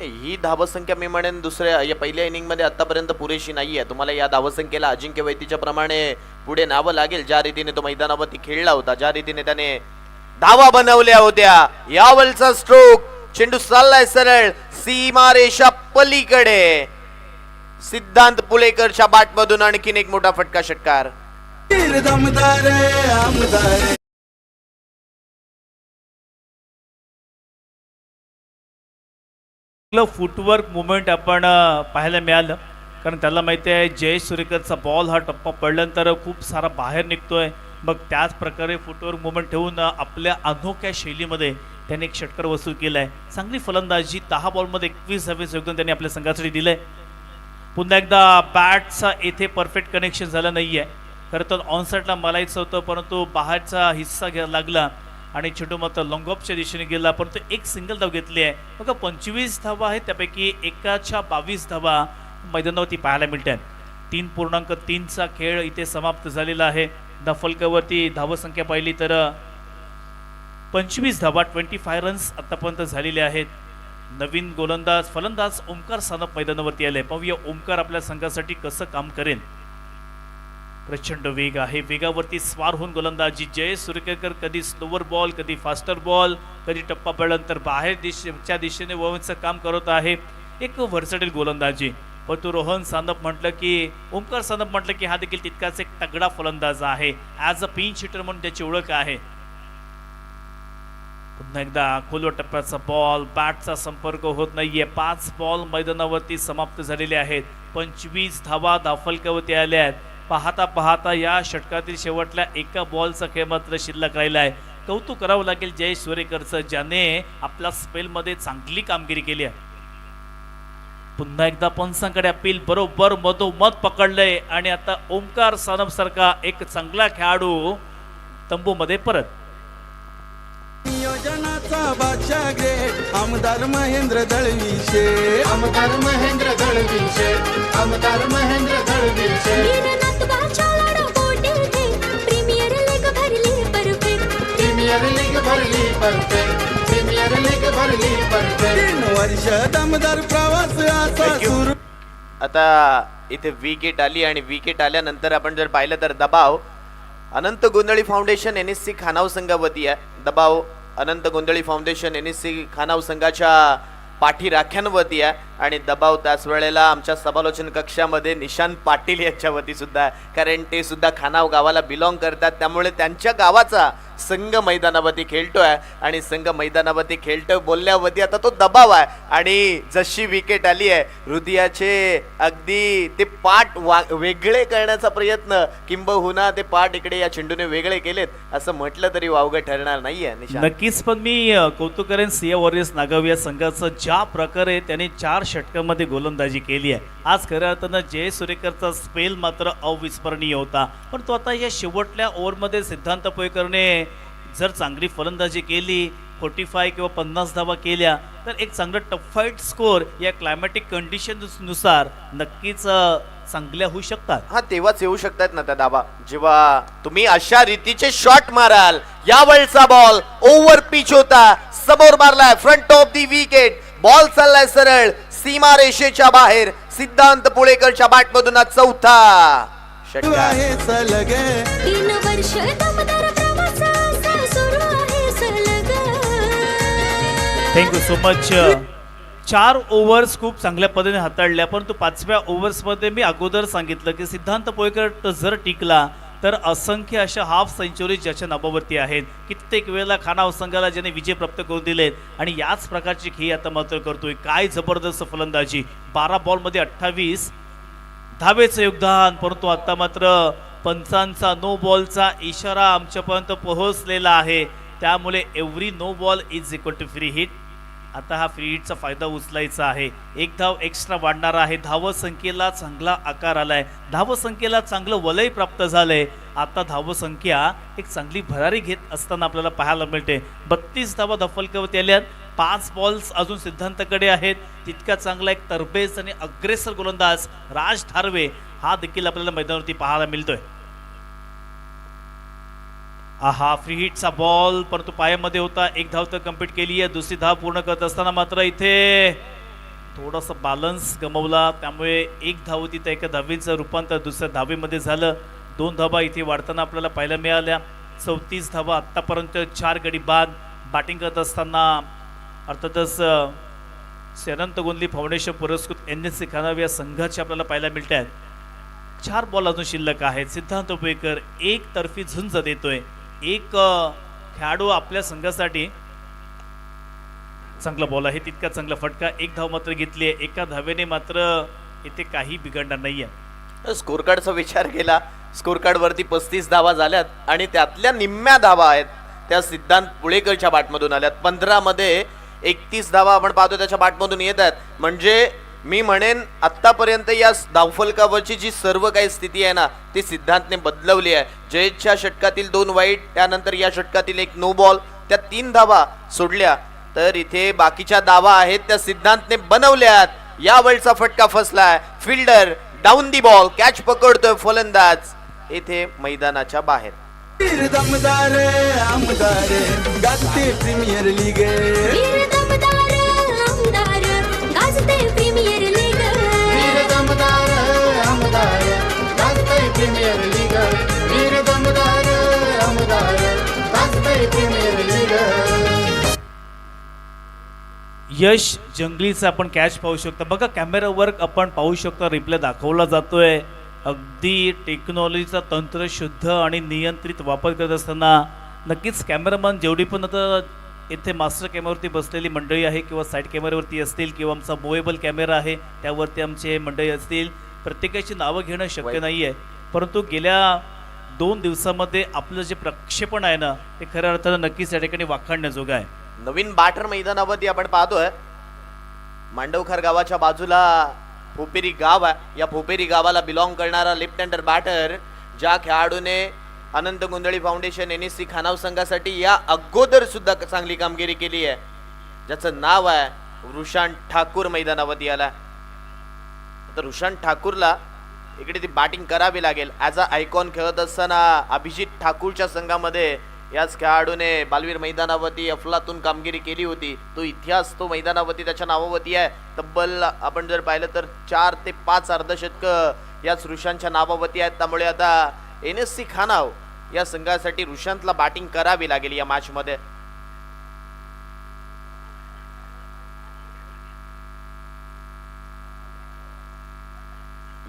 ही धावसंख्या मी म्हणेन दुसऱ्या या पहिल्या इनिंग मध्ये आतापर्यंत पुरेशी नाही आहे. तुम्हाला या धावसंख्येला अजिंक्य वैतीच्या प्रमाणे पुढे न्यावं लागेल. ज्या रीतीने तो मैदानावरती खेळला होता, ज्या रीतीने त्याने धावा बनवल्या होत्या. यावलचा स्ट्रोक, चेंडू चाललाय सरळ सीमारेषा पलीकडे. सिद्धांत पुलेकरच्या बॅटमधून आणखीन एक मोठा फटका षटकार.
दमदार आमदार.
फुटवर्क मुवमेंट आपण पाहायला मिळालं, कारण त्याला माहिती आहे जय सुरेकरचा बॉल हा टप्पा पडल्यानंतर खूप सारा बाहेर निघतोय. मग त्याच प्रकारे फुटवर्क मुवमेंट ठेवून आपल्या अनोख्या शैलीमध्ये त्याने एक षटकार वसूल केलाय. चांगली फलंदाजी, 10 बॉलमध्ये 21 धावेचं योगदान त्यांनी आपल्या संघासाठी दिलंय. पुन्हा एकदा बॅटचा येथे परफेक्ट कनेक्शन झालं नाही आहे. खरं तर ऑनसाईडला मालायचं होतं, परंतु बाहेरचा हिस्सा घ्यायला लागला आणि चेंडू मात्र लॉंग ऑफच्या दिशेने गेला, परंतु एक सिंगल धाव घेतली आहे. बघा 25 धावा आहेत, त्यापैकी एकाच्या 22 धावा मैदानावरती पाहायला मिळतात. 3.3चा खेळ इथे समाप्त झालेला आहे. धावफलकावरती धावसंख्या पाहिली तर 25 धावा, 25 रन्स आतापर्यंत झालेले आहेत. नवीन गोलंदाज फलंदाज ओमकार सानप मैदानावरती आले. पाहूया ओमकार आपल्या संघासाठी कसं काम करेल. प्रचंड वेग आहे, वेगावरती स्वार होऊन गोलंदाजी जय सुरेकर कधी स्लोवर बॉल, कधी फास्टर बॉल, कधी टप्पा पडल्यानंतर बाहेर दिशेने वळवण्याचं काम करत आहे. एक व्हर्सटाईल गोलंदाजी. परंतु रोहन सानप म्हटलं की, ओमकार सानप म्हटलं की हा देखील तितकाच एक तगडा फलंदाज आहे. ॲज अ पिंच हिटर म्हणून त्याची ओळख आहे. पुन्हा एकदा खोलवर टप्प्याचा बॉल, बॅटचा संपर्क होत नाहीये. 5 बॉल मैदानावरती समाप्त झालेले आहेत. 25 धावा धावफलकावरती आल्या आहेत. पाहता पाहता या षटकातील शेवटल्या एका बॉलचा खेळ मात्र शिल्लक राहिला आहे. कौतुक करावं लागेल जयेश सुरेकरचं, ज्याने आपल्या स्पेलमध्ये चांगली कामगिरी केली आहे. पुन्हा एकदा पंचांकडे अपील, बरोबर मधोमध पकडलंय आणि आता ओमकार सानप सारखा एक चांगला खेळाडू तंबूमध्ये परत.
नियोजनाचा बादशाह ग्रेट आमदार महेंद्र दळवीशे,
आमदार महेंद्र दळवीशे, आमदार महेंद्र दळवीशे.
वीरनाथ बादशाह बोटे थे, प्रीमियर लीग भरली परफेक्ट,
प्रीमियर लीग भरली परफेक्ट, प्रीमियर लीग भरली परफेक्ट.
3 वर्ष दमदार प्रवास असा
Thank you.
सुरू.
आता इथे विकेट आली आणि विकेट आल्यानंतर आपण जर पाहिलं तर दबाव अनंत गोंधळी फाउंडेशन NSC खानाव संघावती आहे. दबाव अनंत गोंधळी फाउंडेशन NSC खानाव संघाच्या पाठीराख्यांवती आहे आणि दबाव त्याच वेळेला आमच्या समालोचन कक्षामध्ये निशांत पाटील यांच्या वती सुद्धा आहे, कारण ते सुद्धा खानाव गावाला बिलॉंग करतात. त्यामुळे त्यांच्या गावाचा संघ मैदानावरती खेळतोय आणि संघ मैदानावरती खेळतोय बोलल्यावरती आता तो दबाव आहे. आणि जशी विकेट आली आहे हृदयाचे अगदी ते पाठ वेगळे करण्याचा प्रयत्न, किंबहुना ते पाठ इकडे या चेंडूने वेगळे केलेत असं म्हटलं तरी वावगं ठरणार नाहीये. निशांत,
नक्कीच, पण मी कौतुक करेन सिया वॉरियर्स नागाव या संघाचं, ज्या प्रकारे त्यांनी 4 षटकांमध्ये गोलंदाजी केली आहे. आज खऱ्या अर्थानं जयेश सुरेकरचा स्पेल मात्र अविस्मरणीय होता, पण तो आता या शेवटल्या ओव्हरमध्ये सिद्धांत पोयकरने जर चांगली फलंदाजी केली, 45 किंवा 50 धावा केल्या तर एक चांगलं टफ फाईट स्कोर या क्लायमॅटिक कंडिशन्सनुसार नक्कीच चांगल्या होऊ शकतात.
हा तेव्हाच येऊ शकतात ना त्या धावा, जेव्हा तुम्ही अशा रीतीचे शॉट माराल. यावेळचा बॉल ओव्हर पिच होता, समोर मारलाय front of the wicket, ball चाललाय सरळ सीमा रेषेच्या बाहेर. सिद्धांत पुळेकरच्या बॅटमधून हा चौथा षटकार.
आहे सलगे
3 वर्ष दमदार प्रवास असा सुरू आहे सलग.
Thank you so much. 4 ओव्हर्स खूप चांगल्या पद्धतीने हाताळल्या, परंतु 5व्या ओव्हर्समध्ये मी अगोदर सांगितलं की सिद्धांत पोयकर जर टिकला तर असंख्य अशा हाफ सेंचुरी ज्याच्या नावावरती आहेत. कित्येक वेळेला खानाव संघाला ज्याने विजय प्राप्त करून दिलेत आणि याच प्रकारची खेळी आता मात्र करतोय. काय जबरदस्त फलंदाजी, 12 बॉलमध्ये 28 धावेचं योगदान, परंतु आता मात्र पंचांचा नो बॉलचा इशारा आमच्यापर्यंत पोहोचलेला आहे. त्यामुळे every no ball is equal to free hit. आता हा फ्री हिटचा फायदा उचलायचा आहे. 1 धाव एक्स्ट्रा वाढणार आहे. धावसंख्येला चांगला आकार आलाय, धावसंख्येला चांगलं वलय प्राप्त झालंय. आता धावसंख्या एक चांगली भरारी घेत असताना आपल्याला पाहायला मिळते. 32 धावा धफलकावरती आल्यात, 5 बॉल्स अजून सिद्धांतकडे आहेत. तितका चांगला एक तरबेज आणि अग्रेसर गोलंदाज राज धारवे हा देखील आपल्याला मैदानावरती पाहायला मिळतोय. हा फ्री हिटचा बॉल परंतु पायामध्ये होता. 1 धाव तर कंप्लीट केली आहे. दुसरी धाव पूर्ण करत असताना मात्र इथे थोडासा बॅलन्स गमावला, त्यामुळे 1 धाव होती तर एका धावीचं रूपांतर दुसऱ्या धावेमध्ये झालं. 2 धावा इथे वाढताना आपल्याला पाहायला मिळाल्या. 34 धावा आत्तापर्यंत, 4 गडी बाद. बॅटिंग करत असताना अर्थातच अनंत गोंधळी फाउंडेशन पुरस्कृत NSC खानाव या संघाचे आपल्याला पाहायला मिळत आहेत. 4 बॉल अजून शिल्लक आहेत. सिद्धांत पोयकर एक तर्फी झुंज देतोय. एक खेळाडू आपल्या संघासाठी चांगला बॉल आहे, तितका चांगला फटका. 1 धाव मात्र घेतली आहे. एका धावेने मात्र इथे काही बिघडणार नाहीये.
स्कोर कार्डचा विचार केला, स्कोर कार्ड वरती 35 धावा झाल्यात आणि त्यातल्या निम्म्या धावा आहेत त्या सिद्धांत पुळेकरच्या बॅटमधून आल्यात. 15 मध्ये 31 धावा आपण पाहतो त्याच्या बॅटमधून येत आहेत. म्हणजे मी म्हणेन आतापर्यंत या धावफलकावरची जी सर्व काही स्थिती आहे ना ती सिद्धांतने बदलवली आहे. जयेशच्या षटकातील 2 वाईट, त्यानंतर या षटकातील 1 नो बॉल, त्या 3 धावा सोडल्या तर इथे बाकीच्या धावा आहेत त्या सिद्धांतने बनवल्यात. यावेळचा फटका फसलाय, fielder down the ball, catch पकडतोय फलंदाज इथे मैदानाच्या बाहेर.
दमदार आमदार गाजते प्रीमियर लीग.
वीर दमदार आमदार गाजते प्रीमियर लीग.
वीर दमदार आमदार गाजतंय प्रीमियर लीग. वीर दमदार आमदार गाजतंय प्रीमियर लीग.
यश जंगलीचा आपण कॅच पाहू शकतो. बघा कॅमेरावर आपण पाहू शकतो, रिप्ले दाखवला जातोय. अगदी टेक्नॉलॉजीचा तंत्र शुद्ध आणि नियंत्रित वापर करत असताना नक्कीच कॅमेरामन जेवढी पण आता इथे मास्टर कॅमेरावरती बसलेली मंडळी आहे किंवा साईड कॅमेऱ्यावरती असतील किंवा आमचा मोवेबल कॅमेरा आहे त्यावरती आमचे मंडळी असतील, प्रत्येकाची नावं घेणं शक्य नाही आहे. परंतु गेल्या 2 दिवसामध्ये आपलं जे प्रक्षेपण आहे ना ते खऱ्या अर्थानं नक्कीच या ठिकाणी वाखाणण्याजोगं आहे.
नवीन बाटर मैदानावरती आपण पाहतोय मांडवखर गावाच्या बाजूला फोपेरी गाव आहे. या फोपेरी गावाला बिलॉंग करणारा लेफ्ट हँडर बॅटर ज्या खेळाडूने अनंत गोंधळी फाउंडेशन NSC खानाव संघासाठी या अगोदर सुद्धा चांगली कामगिरी केली आहे, ज्याचं नाव आहे रुशान ठाकूर मैदानावरती आला. तर रुशान ठाकूरला इकडे ती बॅटिंग करावी लागेल. ॲज अ आयकॉन खेळत असताना अभिजित ठाकूरच्या संघामध्ये याच खेळाडूने बालवीर मैदानावरती अफलातून कामगिरी केली होती. तो इतिहास तो मैदानावरती त्याच्या नावावरती आहे. तब्बल आपण जर पाहिलं तर 4 ते 5 अर्धशतक याच रुशानच्या नावावरती आहेत. त्यामुळे आता NSC खानाव या संघासाठी रुशांतला बॅटिंग करावी लागेल या मॅच मध्ये.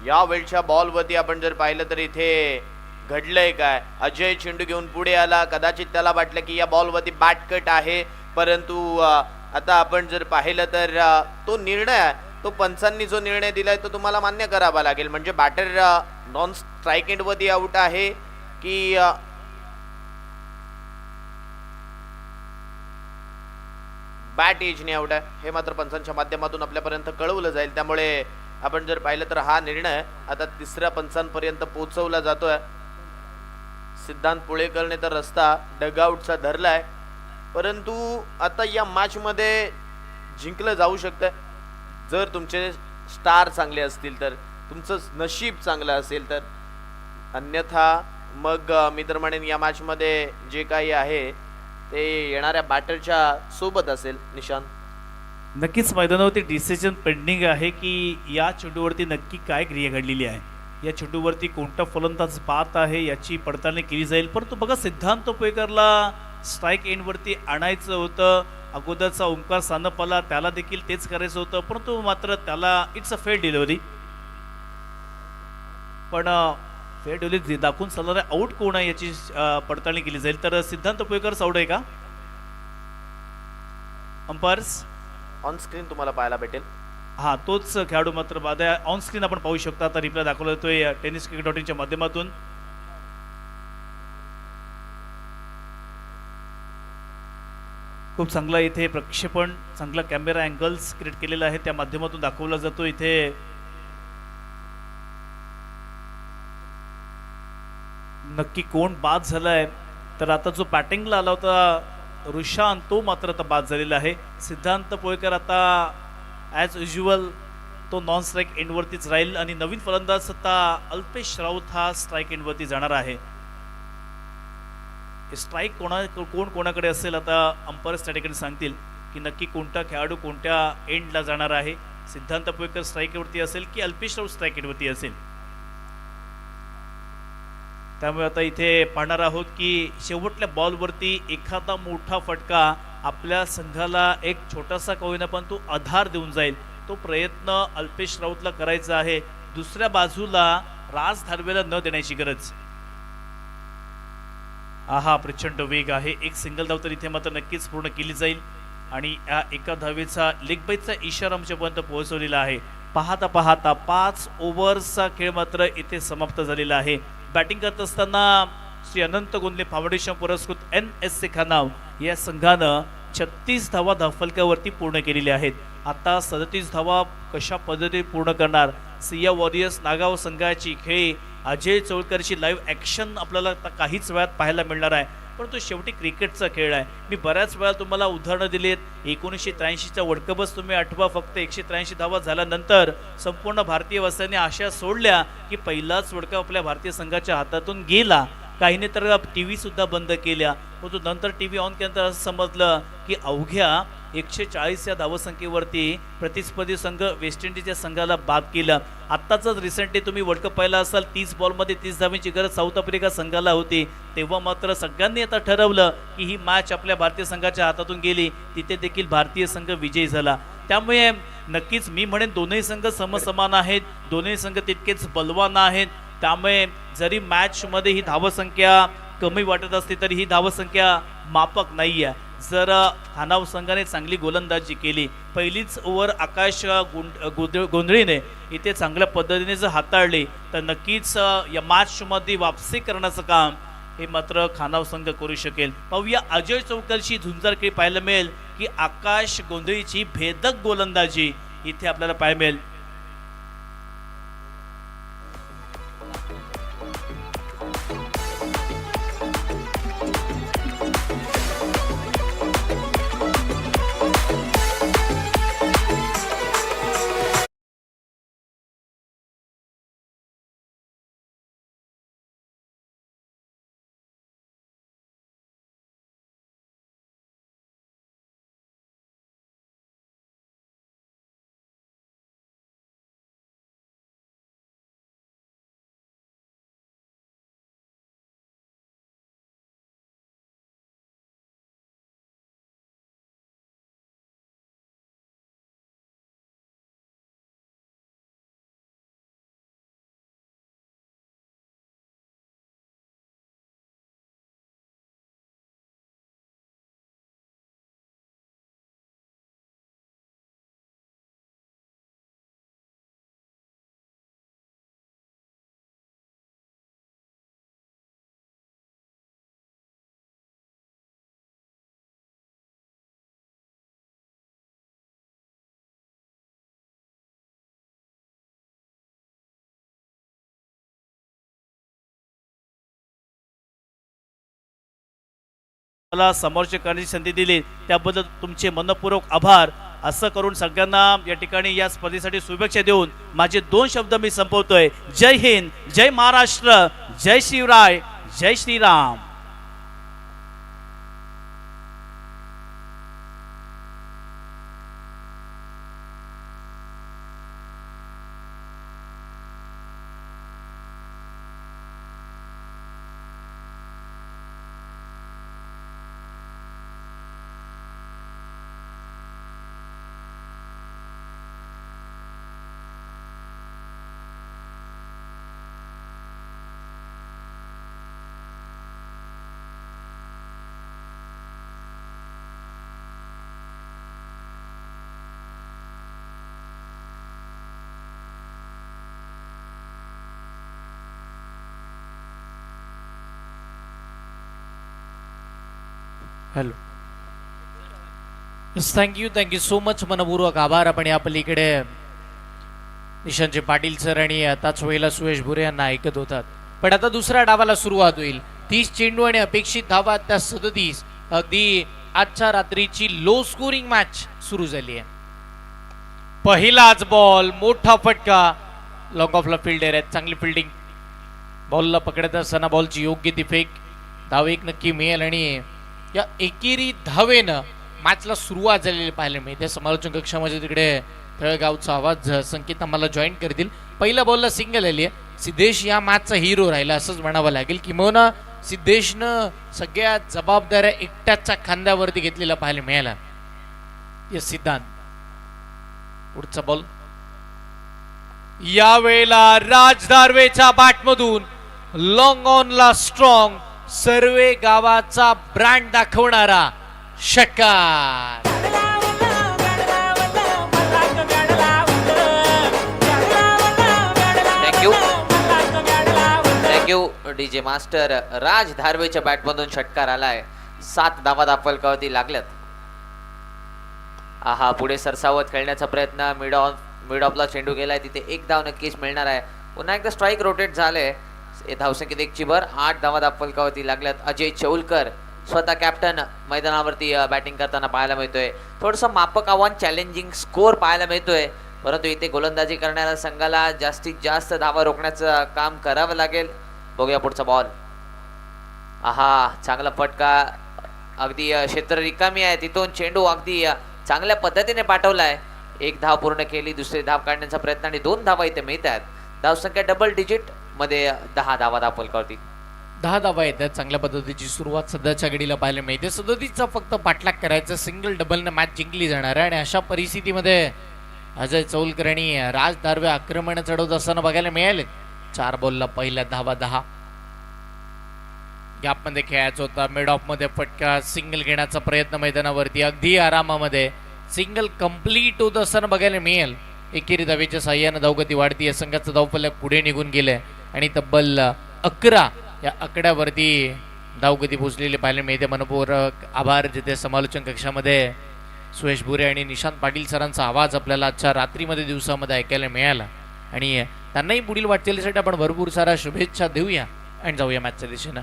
या वेळच्या बॉलवरती आपण जर पाहिलं तर इथे घडलंय काय, अजय चेंडू घेऊन पुढे आला. कदाचित त्याला वाटलं की या बॉलवरती बॅट कट आहे, परंतु आता आपण जर पाहिलं तर तो निर्णय तो पंचांनी जो निर्णय दिलाय तो तुम्हाला मान्य करावा लागेल. म्हणजे बॅटर नॉन स्ट्राईक एंड वरती आउट आहे की बॅट एजने आउट आहे हे मात्र पंचांच्या माध्यमातून आपल्यापर्यंत कळवलं जाईल. त्यामुळे आपण जर पाहिलं तर हा निर्णय आता तिसऱ्या पंचांपर्यंत पोहोचवला जातोय. सिद्धांत पुळेकरने तर रस्ता डगआउटचा धरलाय, परंतु आता या मॅच मध्ये जिंकलं जाऊ शकतं जर तुमचे स्टार चांगले असतील तर, तुमचं नशीब चांगलं असेल तर. अन्यथा मग मी तर म्हणेन या मॅच मध्ये जे काही आहे ते येणाऱ्या बॅटरच्या सोबत असेल. निशांत,
नक्कीच मैदानावरती डिसिजन पेंडिंग आहे की या चेंडूवरती नक्की काय क्रिया घडलेली आहे, या चेंडूवरती कोणता फलंदाज बाद आहे याची पडताळणी केली जाईल. परंतु बघा, सिद्धांत पोयकरला स्ट्राईक एंडवरती आणायचं होतं. अगोदरचा ओंकार सानपाला त्याला देखील तेच करायचं होतं, परंतु मात्र त्याला इट्स अ फेअर डिलिव्हरी. पण फेअर डिलिव्हरी दाखवून चालणारे आउट कोण आहे याची पडताळणी केली जाईल. तर सिद्धांत पोयकर आउट आहे का? अंपायर्स
ऑन स्क्रीन तुम्हाला पाहायला भेटेल.
हा, तोच खेळाडू मात्र बाद आहे. ऑन स्क्रीन आपण पाहू शकता. आता रिप्लाय दाखवला जातोय tenniscricket.in माध्यमातून. खूप चांगला इथे प्रक्षेपण, चांगला कॅमेरा अँगल्स क्रिएट केलेला आहे, त्या माध्यमातून दाखवला जातो. इथे नक्की कोण बाद झालाय, तर आता जो बॅटिंगला आला होता रुशान तो मात्र आता बाद झालेला आहे. सिद्धांत पोयकर आता ॲज युज्युअल तो नॉन स्ट्राईक एंडवरतीच राहील आणि नवीन फलंदाज आता अल्पेश राऊत हा स्ट्राईक एंडवरती जाणार आहे. स्ट्राईक कोण कोणाकडे असेल आता अंपायर्स त्या ठिकाणी सांगतील की नक्की कोणता खेळाडू कोणत्या एंडला जाणार आहे. सिद्धांत पोयकर स्ट्राईकवरती असेल की अल्पेश राऊत स्ट्राईक एंडवरती असेल. त्यामुळे आता इथे पाहणार आहोत की शेवटच्या बॉलवरती एखादा मोठा फटका आपल्या संघाला एक छोटासा का होईना पण तो आधार देऊन जाईल, तो प्रयत्न अल्पेश राऊतला करायचा आहे. दुसऱ्या बाजूला राज धारवेला न देण्याची गरज. आहा, प्रचंड वेग आहे. एक सिंगल धाव तर इथे मात्र नक्कीच पूर्ण केली जाईल आणि या एका धावेचा लेग बाईचा इशारा आमच्यापर्यंत पोहोचवलेला आहे. पाहता पाहता 5 ओव्हर्सचा खेळ मात्र इथे समाप्त झालेला आहे. बॅटिंग करत असताना श्री अनंत गोंधळे फाउंडेशन पुरस्कृत NSC खानाव या संघानं 36 धावा धावफलकावरती पूर्ण केलेल्या आहेत. आता 37 धावा कशा पद्धतीने पूर्ण करणार, सिया वॉरियर्स नागाव संघाची खेळी अजय चौळकरची लाईव्ह ॲक्शन आपल्याला आता काहीच वेळात पाहायला मिळणार आहे. परंतु शेवटी क्रिकेटचा खेळ आहे. मी बऱ्याच वेळा तुम्हाला उदाहरणं दिलीत. 1983चा वर्ल्ड कपच तुम्ही आठवा. फक्त 183 धावा झाल्यानंतर संपूर्ण भारतीय वासियांनी आशा सोडल्या की पहिलाच वर्ल्ड कप आपल्या भारतीय संघाच्या हातातून गेला. काहीने तर TV सुद्धा बंद केल्या. परंतु नंतर TV ऑन केल्यानंतर असं समजलं की अवघ्या 140 या धावसंख्येवरती प्रतिस्पर्धी संघ वेस्ट इंडिजच्या संघाला बाद केला. आत्ताच रिसेंटली तुम्ही वर्ल्ड कप पाहिला असाल, 30 बॉलमध्ये 30 धावांची गरज साऊथ आफ्रिका संघाला होती. तेव्हा मात्र सगळ्यांनी आता ठरवलं की ही मॅच आपल्या भारतीय संघाच्या हातातून गेली. तिथे देखील भारतीय संघ विजयी झाला. त्यामुळे नक्कीच मी म्हणेन दोन्ही संघ समसमान आहेत, दोन्ही संघ तितकेच बलवान आहेत. त्यामुळे जरी मॅचमध्ये ही धावसंख्या कमी वाटत असते तरी ही धावसंख्या माफक नाही आहे. जर खानाव संघाने चांगली गोलंदाजी केली, पहिलीच ओव्हर आकाश गोंधळीने इथे चांगल्या पद्धतीने जर हाताळली तर नक्कीच या मॅचमध्ये वापसी करण्याचं काम हे मात्र खानाव संघ करू शकेल. पाहूया अजय चौकरची झुंजार खेळ पाहायला मिळेल की आकाश गोंधळीची भेदक गोलंदाजी इथे आपल्याला पाहायला मिळेल. मला समोरचे करण्याची संधी दिली त्याबद्दल तुमचे मनपूर्वक आभार असं करून सगळ्यांना या ठिकाणी या स्पर्धेसाठी शुभेच्छा देऊन माझे 2 शब्द मी संपवतोय. जय हिंद, जय महाराष्ट्र, जय शिवराय, जय Shriram.
Hello, thank you so much. मनपूर्वक आभार. आपण या पलीकडे निशांचे पाटील सर आणि त्याच वेळेला सुयश भुरे यांना ऐकत होतात. पण आता दुसऱ्या डावाला सुरुवात होईल. 30 चेंडू आणि अपेक्षित धावा त्या 37. अगदी आजच्या रात्रीची लो स्कोरिंग मॅच सुरू झाली आहे. पहिलाच बॉल, मोठा फटका, लॉंग ऑफला फिल्डर आहेत, चांगली फिल्डिंग. बॉलला पकडत असताना बॉलची योग्य ती फेक, धाव एक नक्की मिळेल आणि या एकेरी धावेनं मॅचला सुरुवात झालेली पाहायला मिळते. समालोचन कक्षामध्ये तिकडे तळगावचा आवाज संकेत आम्हाला जॉईन करतील. पहिल्या बॉलला सिंगल आली आहे. सिद्धेश या मॅचचा हिरो राहिला असंच म्हणावं लागेल. किंवा सिद्धेशनं सगळ्या जबाबदाऱ्या एकट्याच्या खांद्यावरती घेतलेला पाहायला मिळाला. यस सिद्धांत. पुढचा बॉल या वेळेला राज दार्वेच्या बॅटमधून लॉंग ऑनला स्ट्रॉंग, सर्वे गावाचा ब्रँड दाखवणारा षटकार.
Thank you DJ master. राज धारवेच्या बॅटमधून षटकार आलाय. 7 धावा फलकावरती लागल्यात. आहा, पुढे सरसावत खेळण्याचा प्रयत्न. मिड ऑफला चेंडू गेलाय, तिथे 1 धाव नक्कीच मिळणार आहे. पुन्हा एकदा स्ट्राईक रोटेट झाले. धावसंख्येत 1 ची भर. 8 धावा फलकावरती लागल्यात. अजय चौलकर स्वतः कॅप्टन मैदानावरती बॅटिंग करताना पाहायला मिळतोय. थोडंसं मापक आव्हान, चॅलेंजिंग स्कोर पाहायला मिळतोय. परंतु इथे गोलंदाजी करणाऱ्या संघाला जास्तीत जास्त धावा रोखण्याचं काम करावं लागेल. बघूया पुढचा बॉल. आहा, चांगला फटका. अगदी क्षेत्र रिकामी आहे, तिथून चेंडू अगदी चांगल्या पद्धतीने पाठवलाय. 1 धाव पूर्ण केली. दुसरी धाव काढण्याचा प्रयत्न आणि 2 धावा इथे मिळतात. धावसंख्या डबल डिजिट मध्ये 10 धावा फलकावरती.
10 धावा येतात. चांगल्या पद्धतीची सुरुवात सध्याच्या घडीला पाहायला मिळते. 37चा फक्त पाठलाग करायचा. सिंगल डबलने मॅच जिंकली जाणार आहे आणि अशा परिस्थितीमध्ये अजय चौलकर आणि राज दार्वे आक्रमण चढवत असताना बघायला मिळाले. 4 बॉलला पहिल्या धावा 10. गॅपमध्ये खेळायचा होता. मिड ऑफमध्ये फटका सिंगल घेण्याचा प्रयत्न मैदानावरती अगदी आरामामध्ये सिंगल कंप्लीट होत असताना बघायला मिळेल. एकेरी धावेच्या साह्यानं धावगती वाढती. संघाचं धावफलक पुढे निघून गेलंय आणि तब्बल 11 या आकड्यावरती धावगती पोहोचलेली पाहायला मिळते. मनपूर्वक आभार जिथे समालोचन कक्षामध्ये सुयश भुरे आणि निशांत पाटील सरांचा आवाज आपल्याला आजच्या रात्रीमध्ये दिवसामध्ये ऐकायला मिळाला आणि त्यांनाही पुढील वाटचालीसाठी आपण भरपूर साऱ्या शुभेच्छा देऊया आणि जाऊया मॅचच्या दिशेनं.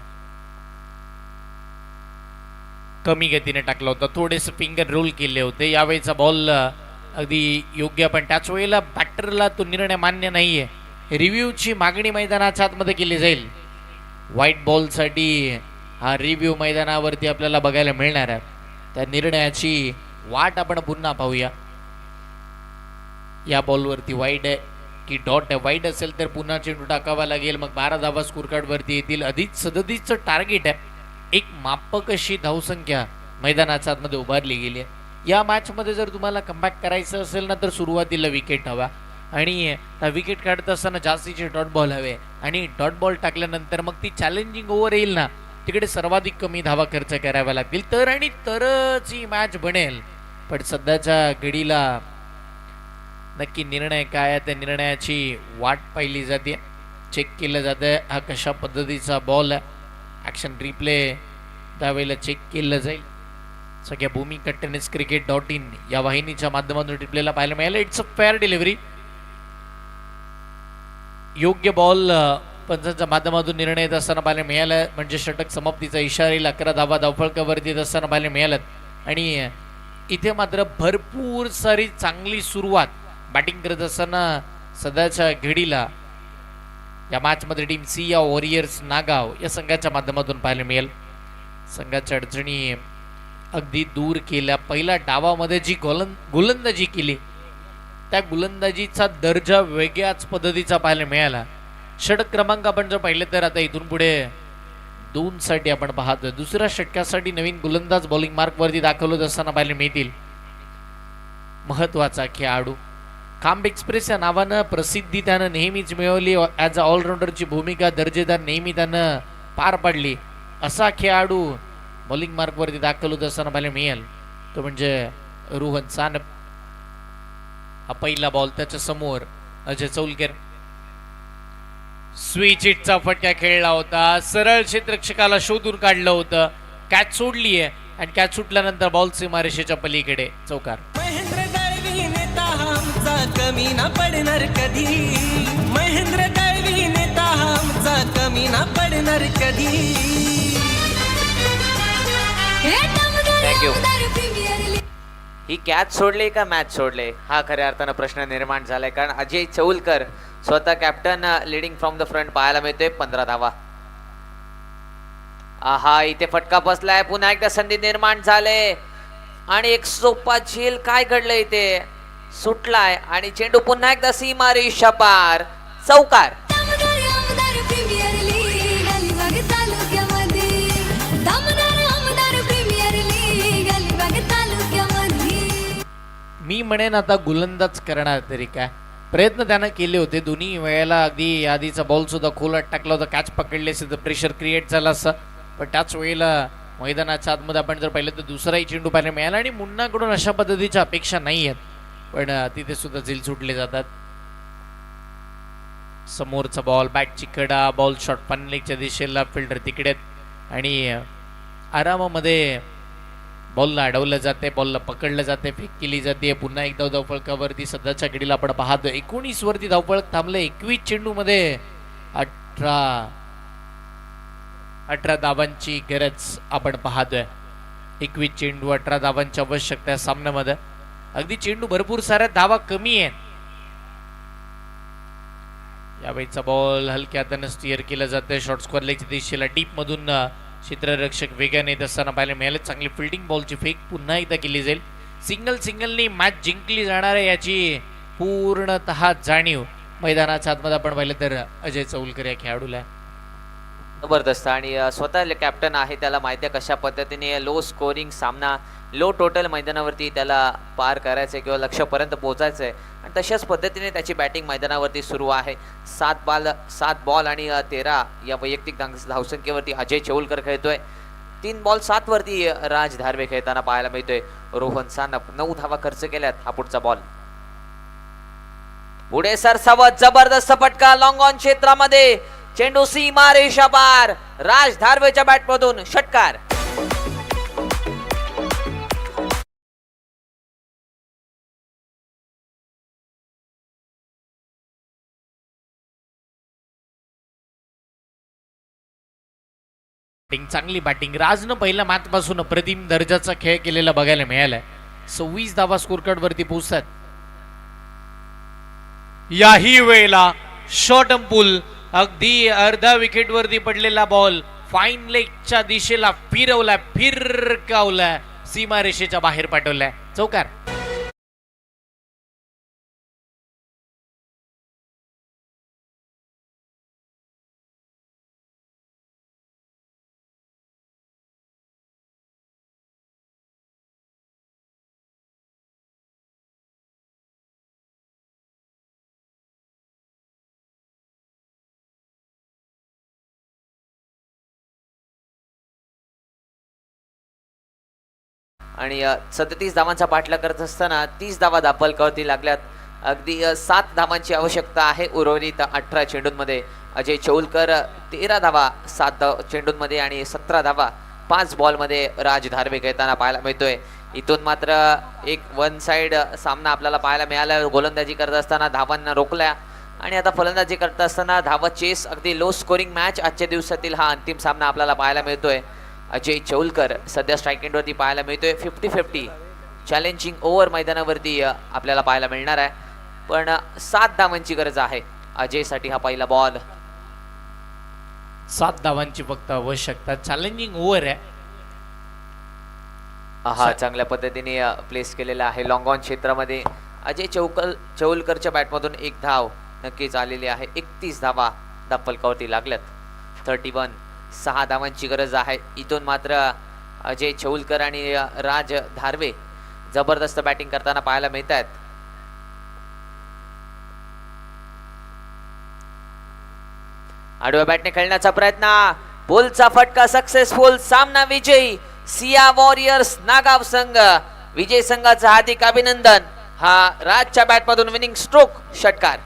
कमी गतीने टाकला होता, थोडेसे फिंगर रोल केले होते. यावेळीचा बॉल अगदी योग्य, पण त्याच वेळेला बॅटरला तो निर्णय मान्य नाहीये. रिव्ह्यूची मागणी मैदानाच्या आतमध्ये केली जाईल. व्हाईट बॉलसाठी हा रिव्ह्यू मैदानावरती आपल्याला बघायला मिळणार आहे. त्या निर्णयाची वाट आपण पुन्हा पाहूया. या बॉलवरती वाईड आहे की डॉट आहे. वाईड असेल तर पुन्हा चेंडू टाकावा लागेल. मग 12 धावा स्कोर कार्ड वरती येतील. अधिक 37चं टार्गेट आहे. एक मापक अशी धावसंख्या मैदानाच्या आतमध्ये उभारली गेली आहे. या मॅचमध्ये जर तुम्हाला कमबॅक करायचं असेल ना तर सुरुवातीला विकेट हवा आणि विकेट काढत असताना जास्तीचे डॉट बॉल हवे आणि डॉट बॉल टाकल्यानंतर मग ती चॅलेंजिंग ओव्हर येईल ना तिकडे सर्वाधिक कमी धावा खर्च कराव्या लागतील तर आणि तरच ही मॅच बनेल. पण सध्याच्या घडीला नक्की निर्णय काय आहे त्या निर्णयाची वाट पाहिली जाते. चेक केलं जातं हा कशा पद्धतीचा बॉल आहे. ॲक्शन रिप्ले त्यावेळेला चेक केलं जाईल. सगळ्या भूमिका tenniscricket.in या वाहिनीच्या माध्यमातून रिप्लेला पाहायला मिळालं. It's a fair delivery. योग्य बॉल पंचांच्या माध्यमातून निर्णय येत असताना पाहायला मिळालं. म्हणजे षटक समाप्तीचा इशारा येईल. 11 धावा धावफलकावरती येत असताना पाहायला मिळालं आणि इथे मात्र भरपूर सारी चांगली सुरुवात बॅटिंग करत असताना सध्याच्या घडीला या मॅचमध्ये टीम सी या वॉरियर्स नागाव या संघाच्या माध्यमातून पाहायला मिळेल. संघाच्या अडचणी अगदी दूर केल्या. पहिल्या डावामध्ये जी गोलंदाजी केली त्या गोलंदाजीचा दर्जा वेगळ्याच पद्धतीचा पाहायला मिळाला. षटक क्रमांक आपण जर पाहिले तर आता इथून पुढे 2 साठी आपण पाहतोय. दुसऱ्या षटकासाठी नवीन गोलंदाज बॉलिंग मार्कवरती दाखवत असताना पाहायला मिळतील. महत्वाचा खेळाडू खांब एक्सप्रेस या नावानं प्रसिद्धी त्यानं नेहमीच मिळवली. ॲज अ ऑलराऊंडरची भूमिका दर्जेदार नेहमी त्यानं पार पाडली. असा खेळाडू बॉलिंग मार्कवरती दाखल होत असताना पाहायला मिळेल तो म्हणजे रोहन सानप. हा पहिला बॉल त्याच्या समोर अजय चौलकर. स्विच हिटचा फटका खेळला होता. सरळ क्षेत्ररक्षकाला शोधून काढलं होतं. कॅच सोडली आहे आणि कॅच सुटल्यानंतर बॉल सीमारेषेच्या पलीकडे चौकार.
महेंद्र दळवी नेता आमचा कमी ना पडणार कधी. महेंद्र दळवी नेता आमचा कमी ना पडणार कधी.
थँक्यू. ही कॅच सोडले का मॅच सोडले हा खऱ्या अर्थानं प्रश्न निर्माण झालाय. कारण अजय चौलकर स्वतः captain leading from the front पाहायला मिळतोय. 15 धावा. आहा इथे फटका बसलाय. पुन्हा एकदा संधी निर्माण झाले आणि एक सोपा झेल. काय घडलं इथे सुटलाय आणि चेंडू पुन्हा एकदा सीमारेषा पार चौकार.
मी म्हणेन आता गोलंदाज करणार तरी काय. प्रयत्न त्यानं केले होते दोन्ही वेळेला. अगदी आधीचा बॉल सुद्धा खोलात टाकला होता. कॅच पकडले असते तर प्रेशर क्रिएट झाला असं. पण त्याच वेळेला मैदानाच्या आतमध्ये आपण जर पाहिलं तर दुसराही चेंडू पाहायला मिळाला आणि मुन्नाकडून अशा पद्धतीच्या अपेक्षा नाही आहेत. पण तिथे सुद्धा झेल सुटले जातात. समोरचा बॉल बॅटची कडा. बॉल शॉर्ट पनलेगच्या दिशेला. फिल्डर तिकडे आणि आरामामध्ये बॉलला अडवलं जाते. बॉलला पकडलं जाते. फेक केली जाते. पुन्हा एकदा धावफलकावरती सध्याच्या घडीला आपण पाहतो 19 वरती धावफलक थांबले. 21 चेंडूमध्ये 18 धावांची गरज आपण पाहतोय. 21 चेंडू 18 धावांची आवश्यकता सामन्यामध्ये. अगदी चेंडू भरपूर साऱ्या धावा कमी आहेत. यावेळीचा बॉल हलक्या हाताने स्टिअर केला जाते. शॉर्ट स्क्वेअर लेगच्या दिशेला डीप मधून क्षेत्ररक्षक वेगाने येत असताना पाहायला मिळाले. चांगली फिल्डिंग. बॉलची फेक पुन्हा एकदा केली जाईल. सिंगलनी मॅच जिंकली जाणार आहे याची पूर्णतः जाणीव मैदानाच्या आतमध्ये आपण पाहिलं तर अजय चौलकर या खेळाडूला.
जबरदस्त आणि स्वतः कॅप्टन आहे त्याला माहिती आहे कशा पद्धतीने लो स्कोरिंग सामना
लो टोटल मैदानावरती त्याला पार करायचं आहे किंवा लक्ष्यापर्यंत पोहोचायचं आहे आणि तशाच पद्धतीने त्याची बॅटिंग मैदानावरती सुरू आहे. 7 बॉल आणि 13 या वैयक्तिक धावसंख्येवरती अजय चौलकर खेळतोय. 3 बॉल 7 वरती राज धारवे खेळताना पाहायला मिळतोय. रोहन सानप 9 धावा खर्च केल्यात. हा पुढचा बॉल पुढे सरसावत जबरदस्त फटका लॉंग ऑन क्षेत्रामध्ये चेंडू सीमा रेषा पार. राज धारवेच्या बॅटमधून षटकार.
चांगली बॅटिंग राजनं पहिल्या मॅचपासून अप्रतिम दर्जाचा खेळ केलेला बघायला मिळालाय. 26 धावा स्कोर कार्ड वरती पोहोचतात. याही वेळेला शॉर्ट अंपूल अगदी अर्ध्या विकेट वरती पडलेला बॉल फाईन लेगच्या दिशेला फिरवलाय, फिरकावलाय, सीमारेषेच्या बाहेर पाठवलाय. चौकार.
आणि 37 धावांचा पाठलाग करत असताना 30 धावा दापलकावरती लागल्यात. अगदी 7 धावांची आवश्यकता आहे उर्वरित 18 चेंडूंमध्ये. अजय चौलकर 13 धावा 7 चेंडूंमध्ये आणि 17 धावा 5 बॉलमध्ये राज धारवे खेळताना पाहायला मिळतोय. इथून मात्र एक वन साइड सामना आपल्याला पाहायला मिळाला. गोलंदाजी करत असताना धावांना रोखल्या आणि आता फलंदाजी करत असताना धावा चेस. अगदी लो स्कोरिंग मॅच आजच्या दिवसातील हा अंतिम सामना आपल्याला पाहायला मिळतोय. अजय चौलकर सध्या स्ट्राईक एंडवरती पाहायला मिळतोय. 50-50 चॅलेंजिंग ओव्हर मैदानावरती आपल्याला पाहायला मिळणार आहे. पण 7 धावांची गरज आहे अजयसाठी. हा पहिला बॉल.
7 धावांची फक्त आवश्यकता. चॅलेंजिंग ओव्हर आहे.
हा चांगल्या पद्धतीने प्लेस केलेला आहे लॉंग ऑन क्षेत्रामध्ये. अजय चौलकरच्या बॅटमधून 1 धाव नक्कीच आलेली आहे. 31 धावा दापलकावरती लागल्यात. 31 6 धावांची गरज आहे. इथून मात्र अजय चौलकर आणि राज धारवे जबरदस्त बॅटिंग करताना पाहायला मिळत आहेत. आडव्या बॅटने खेळण्याचा प्रयत्न. बोलचा फटका सक्सेसफुल. सामना विजयी सिया वॉरियर्स नागाव संघ. विजय संघाचं हार्दिक अभिनंदन. हा राजच्या बॅटमधून विनिंग स्ट्रोक षटकार.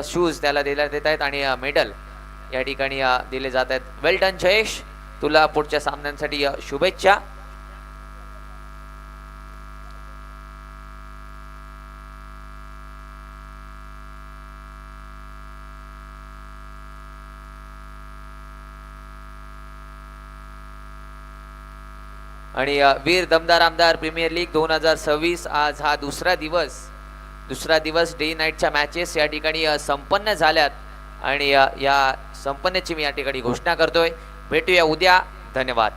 शूज त्याला देण्यात येत आहेत आणि मेडल या ठिकाणी दिले जात आहेत. वेल डन जयेश. तुला पुढच्या सामन्यांसाठी शुभेच्छा. आणि वीर दमदार आमदार प्रीमियर लीग 2026 आज हा दुसरा दिवस डे नाईटच्या मॅचेस या ठिकाणी संपन्न झाल्यात आणि या संपन्नची मी या ठिकाणी घोषणा करतोय. भेटूया उद्या. धन्यवाद.